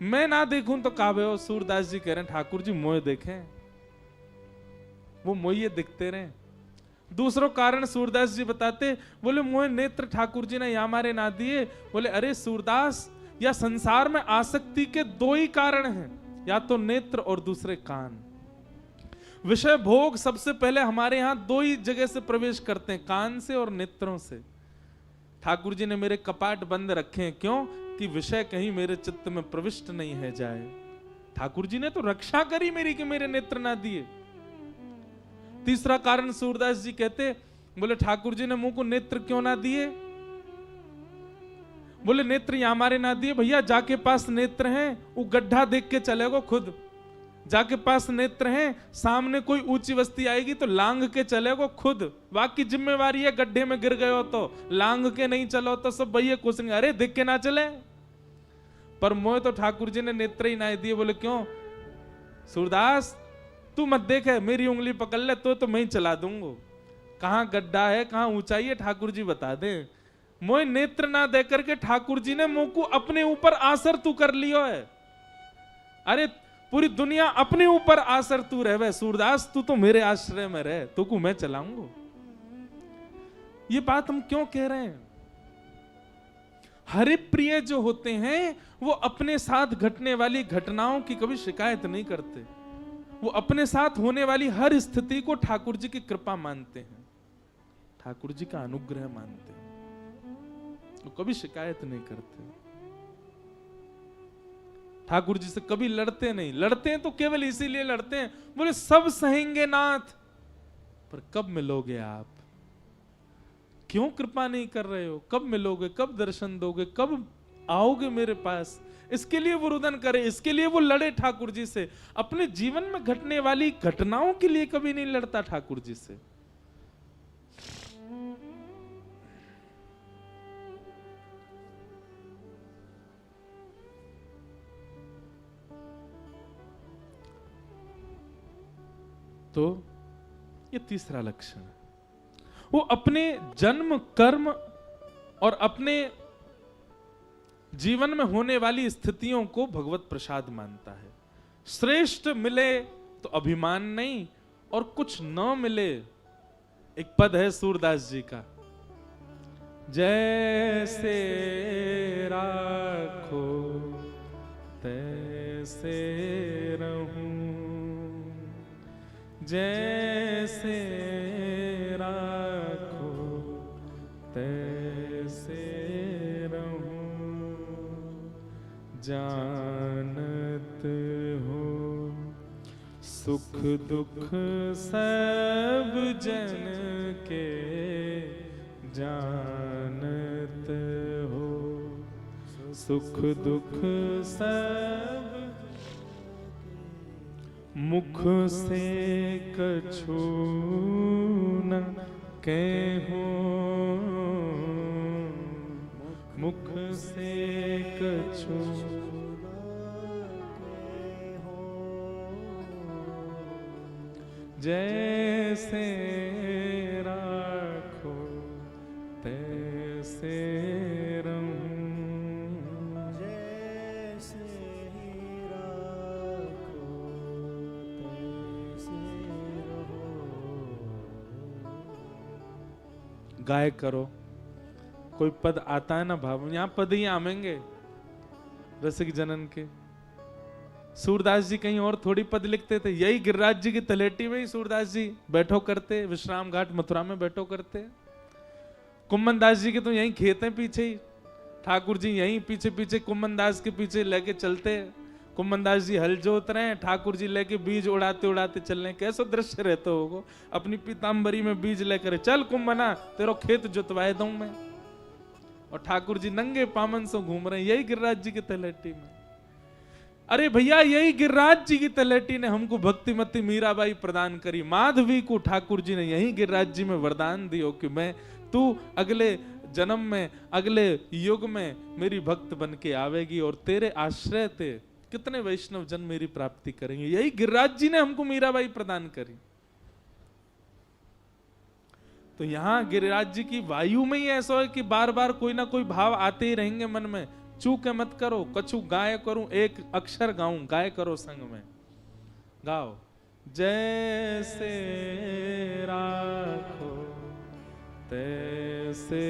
मैं ना देखूं तो काबे हो? सूरदास जी कह रहे हैं ठाकुर जी मोए देखें, वो मोये दिखते रहे। दूसरों कारण सूरदास जी बताते, बोले मोहे नेत्र ठाकुर जी ने या हमारे ना दिए। बोले अरे सूरदास, या संसार में आसक्ति के 2 ही कारण हैं, या तो नेत्र और दूसरे कान। विषय भोग सबसे पहले हमारे यहां 2 ही जगह से प्रवेश करते हैं, कान से और नेत्रों से। ठाकुर जी ने मेरे कपाट बंद रखे हैं, क्यों? कि विषय कहीं मेरे चित्त में प्रविष्ट नहीं है जाए। ठाकुर जी ने तो रक्षा करी मेरी कि मेरे नेत्र ना दिए। तीसरा कारण सूरदास जी कहते, बोले ठाकुर जी ने मुंह को नेत्र क्यों ना दिए? बोले नेत्र या हमारे ना दिए भैया, जाके पास नेत्र हैं वो गड्ढा देख के चलेगो खुद। जाके पास नेत्र हैं, सामने कोई ऊंची वस्ती आएगी तो लांग के चलेगो खुद। बाकी जिम्मेवारी है, गड्ढे में गिर गए हो तो लांग के नहीं चलो तो सब भैया कोसेंगे, अरे देख के ना चले। पर मोह तो ठाकुर जी ने नेत्र ही ना दिए। बोले क्यों? सूरदास तू मत देखे, मेरी उंगली पकड़ ले तो मैं ही चला दूंगा। कहां गड्ढा है, कहां ऊंचाई है, ठाकुर जी बता दे। मोह नेत्र ना दे करके ठाकुर जी ने मुंह को अपने ऊपर आसर तू कर लियो है। अरे पूरी दुनिया अपने ऊपर आसर तू रहे। सूरदास तू तो मेरे आश्रय में रहे, तू को मैं चलाऊंगा। ये बात हम क्यों कह रहे हैं? हरिप्रिय जो होते हैं वो अपने साथ घटने वाली घटनाओं की कभी शिकायत नहीं करते। वो अपने साथ होने वाली हर स्थिति को ठाकुर जी की कृपा मानते हैं, ठाकुर जी का अनुग्रह मानते हैं। वो कभी शिकायत नहीं करते। ठाकुर जी से कभी लड़ते नहीं। लड़ते हैं तो केवल इसीलिए लड़ते हैं, बोले सब सहेंगे नाथ, पर कब मिलोगे आप? क्यों कृपा नहीं कर रहे हो? कब मिलोगे? कब दर्शन दोगे? कब आओगे मेरे पास? इसके लिए वो रुदन करे, इसके लिए वो लड़े ठाकुर जी से। अपने जीवन में घटने वाली घटनाओं के लिए कभी नहीं लड़ता ठाकुर जी से। तो ये तीसरा लक्षण है। वो अपने जन्म कर्म और अपने जीवन में होने वाली स्थितियों को भगवत प्रसाद मानता है। श्रेष्ठ मिले तो अभिमान नहीं, और कुछ न मिले। एक पद है सूरदास जी का, जैसे राखो तैसे रहूं, जैसे राखो तैसे रहूं, जानत हो सुख दुख सब जन के, जानत हो सुख दुख सब, मुख से कछु न कहो, मुख से कछु जैसे राखो तैसे रहूं, जैसे राखो तैसे रहो। गाय करो। कोई पद आता है ना भाव, यहाँ पद ही आमेंगे रसिक जनन के। सूरदास जी कहीं और थोड़ी पद लिखते थे, यही गिरिराज जी की तलेटी में ही सूरदास जी बैठो करते, विश्राम घाट मथुरा में बैठो करते। कुम्मन दास जी के तो यही खेत हैं पीछे ही, ठाकुर जी यहीं पीछे पीछे कुम्मन दास के पीछे लेके चलते। कुम्मन दास जी हल जोत रहे हैं, ठाकुर जी लेके बीज उड़ाते उड़ाते चल रहे हैं। कैसा दृश्य रहता होगा, अपनी पीताम्बरी में बीज लेकर, चल कुम्मना तेरो खेत जोतवाए दूं मैं, और ठाकुर जी नंगे पामन से घूम रहे हैं, यही गिरिराज जी की तलेटी में। अरे भैया यही गिरिराज जी की तलेटी ने हमको भक्तिमती मीराबाई प्रदान करी। माधवी को ठाकुर जी ने यही गिरिराज जी में वरदान दियो कि मैं तू अगले जन्म में अगले युग में मेरी भक्त बन के आवेगी, और तेरे आश्रय ते कितने वैष्णव जन मेरी प्राप्ति करेंगे। यही गिरिराज जी ने हमको मीराबाई प्रदान करी। तो यहां गिरिराज जी की वायु में ही ऐसा है कि बार बार कोई ना कोई भाव आते ही रहेंगे मन में। चूक मत करो, कछु गाय करूं, एक अक्षर गाऊं, गाय करो संग में, गाओ। जैसे राखो तैसे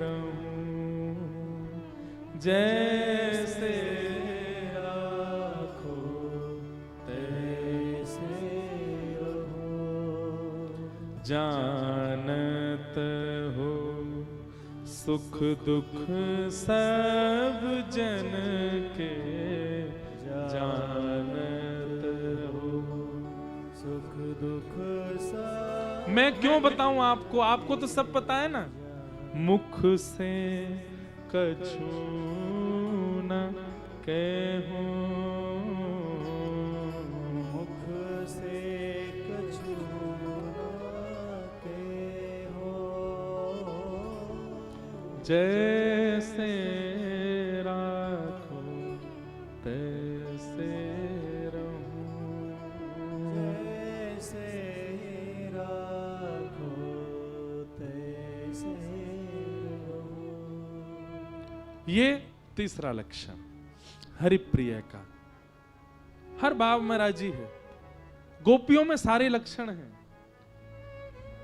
रहूं, जैसे राखो तैसे रहूं, जानत हो सुख दुख सब जन के, जानत हो सुख दुख सब। मैं क्यों बताऊं आपको, आपको तो सब पता है ना। मुख से कछु न कहो, मुख से कछु न कहो, जैसे राखो तैसे रहूं, जैसे राखो तैसे रहो। ये तीसरा लक्षण हरिप्रिय का, हर भाव में राजी है। गोपियों में सारे लक्षण हैं।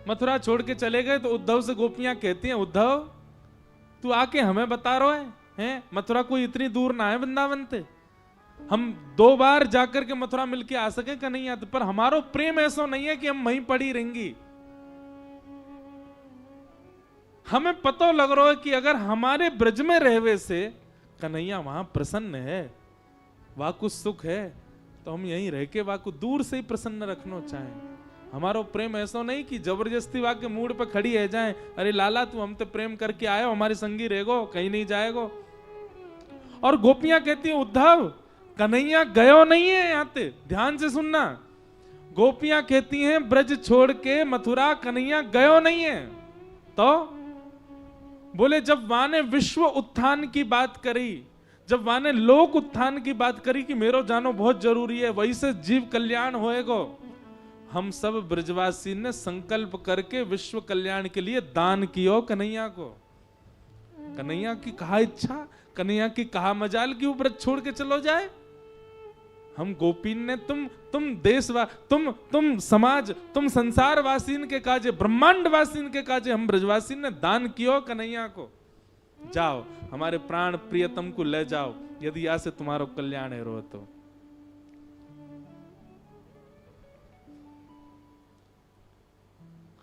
मथुरा छोड़ के चले गए तो उद्धव से गोपियां कहती हैं, उद्धव तू आके हमें बता रहा है, मथुरा कोई इतनी दूर ना है वृंदावन ते, हम 2 बार जाकर के मथुरा मिलके आ सके का नहीं आते, पर हमारो प्रेम ऐसा नहीं है कि हम वहीं पड़ी रहेंगी। हमें पता लग रहा है कि अगर हमारे ब्रज में रहवे से कन्हैया वहां प्रसन्न है, वाकु सुख है, तो हम यहीं रह के वाकु दूर से ही प्रसन्न रखना चाहें। हमारो प्रेम ऐसा नहीं कि जबरदस्ती वाके मूड पे खड़ी है जाए, अरे लाला तू हम तो प्रेम करके आयो, हमारे संगी रहेगो, कहीं नहीं जाएगो। और गोपियां कहती हैं, उद्धव कन्हैया गयो नहीं है यहाँ पे, ध्यान से सुनना। गोपियां कहती हैं ब्रज छोड़ के मथुरा कन्हैया गयो नहीं है। तो बोले जब वहां ने विश्व उत्थान की बात करी, जब वहां ने लोक उत्थान की बात करी कि मेरो जानो बहुत जरूरी है, वही से जीव कल्याण होएगो, हम सब ब्रजवासी ने संकल्प करके विश्व कल्याण के लिए दान कियो कन्हैया को। कन्हैया की कहा इच्छा, कन्हैया की कहा मजाल कि वो ब्रज छोड़ के चलो जाए। हम गोपीन ने तुम देशवा तुम समाज तुम संसारवासीन के काजे ब्रह्मांडवासीन के काजे हम ब्रजवासीन ने दान कियो कन्हैया को। जाओ हमारे प्राण प्रियतम को ले जाओ, यदि यहाँ से तुम्हारो कल्याण है रो तो।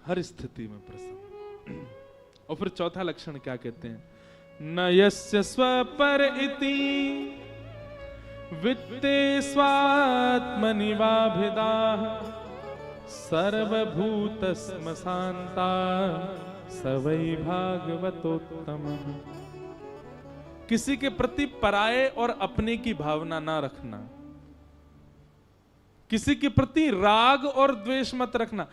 हर स्थिति में प्रसन्न। और फिर चौथा लक्षण क्या कहते हैं, न यस्य स्वपर इति वित्ते स्वात्मनि वाभिदाः सर्वभूत स्मशान्ता स वै भागवतोत्तमः। किसी के प्रति पराये और अपने की भावना ना रखना, किसी के प्रति राग और द्वेष मत रखना।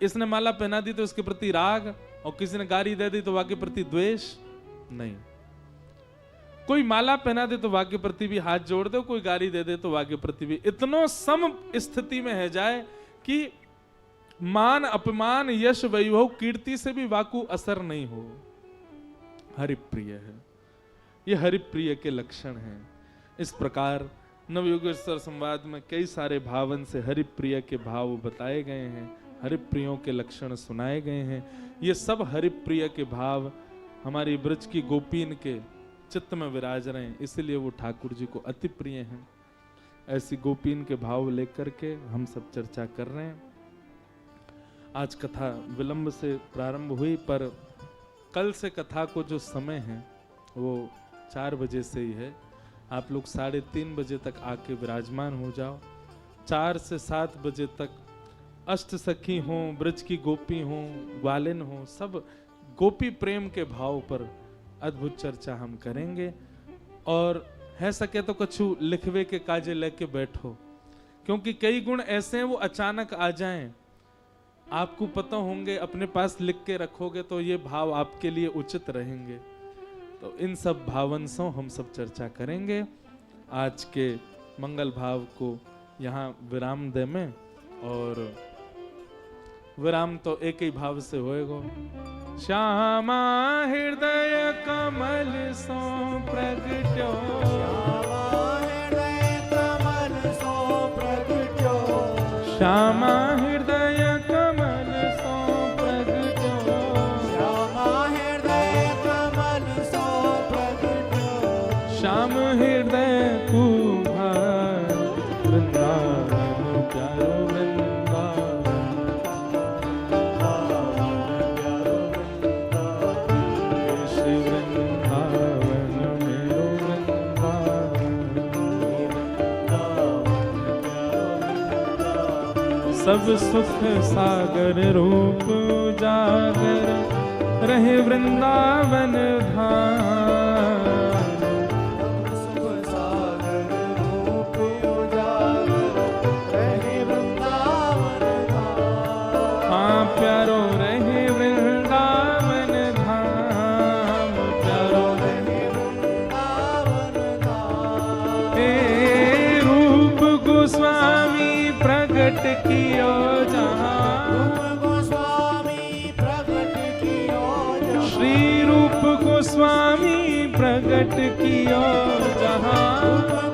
इसने माला पहना दी तो इसके प्रति राग, और किसी ने गाली दे दी तो वाके प्रति द्वेष नहीं। कोई माला पहना दे तो वाके प्रति भी हाथ जोड़ दो, कोई गाली दे दे तो वाके प्रति भी। इतनो सम स्थिति में है जाए कि मान अपमान यश वैभव कीर्ति से भी वाकु असर नहीं हो। हरिप्रिय है, ये हरिप्रिय के लक्षण हैं। इस प्रकार नवयुगेश्वर संवाद में कई सारे भावन से हरिप्रिय के भाव बताए गए हैं, हरिप्रियों के लक्षण सुनाए गए हैं। ये सब हरिप्रिय के भाव हमारी ब्रज की गोपीन के चित्त में विराज रहे हैं, इसलिए वो ठाकुर जी को अति प्रिय हैं। ऐसी गोपीन के भाव लेकर के हम सब चर्चा कर रहे हैं। आज कथा विलंब से प्रारंभ हुई, पर कल से कथा को जो समय है वो 4 बजे से ही है। आप लोग 3:30 बजे तक आके विराजमान हो जाओ। 4 से 7 बजे तक अष्ट सखी हों, ब्रज की गोपी हों, ग्वालिन हों, सब गोपी प्रेम के भाव पर अद्भुत चर्चा हम करेंगे। और है सके तो कछु लिखवे के काजे लेके बैठो, क्योंकि कई गुण ऐसे हैं वो अचानक आ जाएं, आपको पता होंगे, अपने पास लिख के रखोगे तो ये भाव आपके लिए उचित रहेंगे। तो इन सब भावंशों हम सब चर्चा करेंगे। आज के मंगल भाव को यहाँ विराम दे में, और विराम तो एक ही भाव से होएगा। श्यामा हृदय कमल सो प्रगट्यो, श्यामा हृदय कमल सो प्रगट्यो, श्यामा हृदय कमल सो प्रगट्यो, श्याम हृदय कुभार वृंदावन प्यारो सब सुख सागर रूप उजागर रहे वृंदावन धाम, सुख सागर रूप उजागर रहे वृंदावन धाम। हाँ प्यारो रहे वृंदावन धाम, प्यारो रहे वृंदावन धाम। हे रूप गोस्वामी प्रगट कियो जहाँ, गोस्वामी प्रगट कियो जहाँ, श्री रूप गोस्वामी प्रगट कियो जहाँ,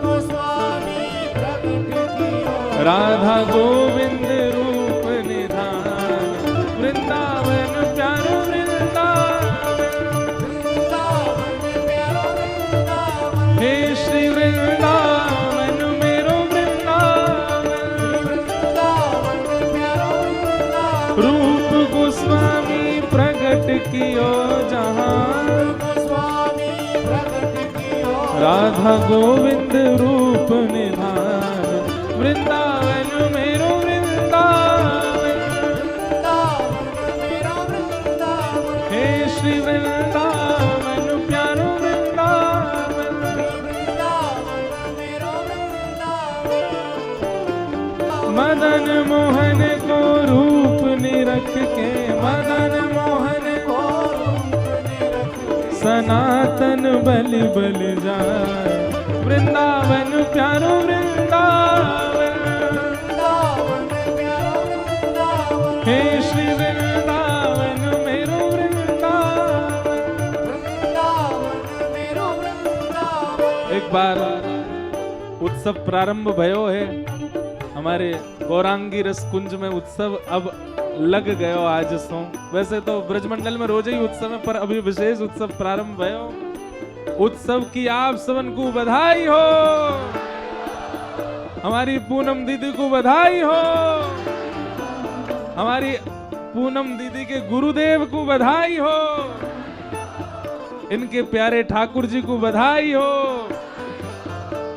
गोस्वामी प्रगट कियो राधा गोविंद रूप निधान वृंदावन प्यारो वृंदावन, वृंदावन प्यारो वृंदावन। हे श्री वृंदावन मेरो रूप गोस्वामी प्रगट कियो जहाँ, गोस्वामी प्रगट कियो राधा गोविंद रूप निधान वृंदावन मेरो वृंदावन, वृंदावन मेरा वृंदावन। हे श्री वृंदावन प्यारो वृंदावन, वृंदावन मेरा वृंदावन। मदन मोहन को रूप निरख के, मदन मोहन को रूप निरख के, सनातन बलि बल जाए वृंदावन प्यारो वृंदावन, वृंदावन प्यारो वृंदावन। हे श्री वृंदावन मेरो वृंदावन। वृंदावन मेरो वृंदावन। एक बार उत्सव प्रारंभ भयो है। हमारे गौरांगी रस कुंज में उत्सव अब लग गयो आज सो। वैसे तो ब्रजमंडल में रोज ही उत्सव है, पर अभी विशेष उत्सव प्रारंभ भयो। उत्सव की आप सबन को बधाई हो। हमारी पूनम दीदी को बधाई हो। हमारी पूनम दीदी के गुरुदेव को बधाई हो। इनके प्यारे ठाकुर जी को बधाई हो।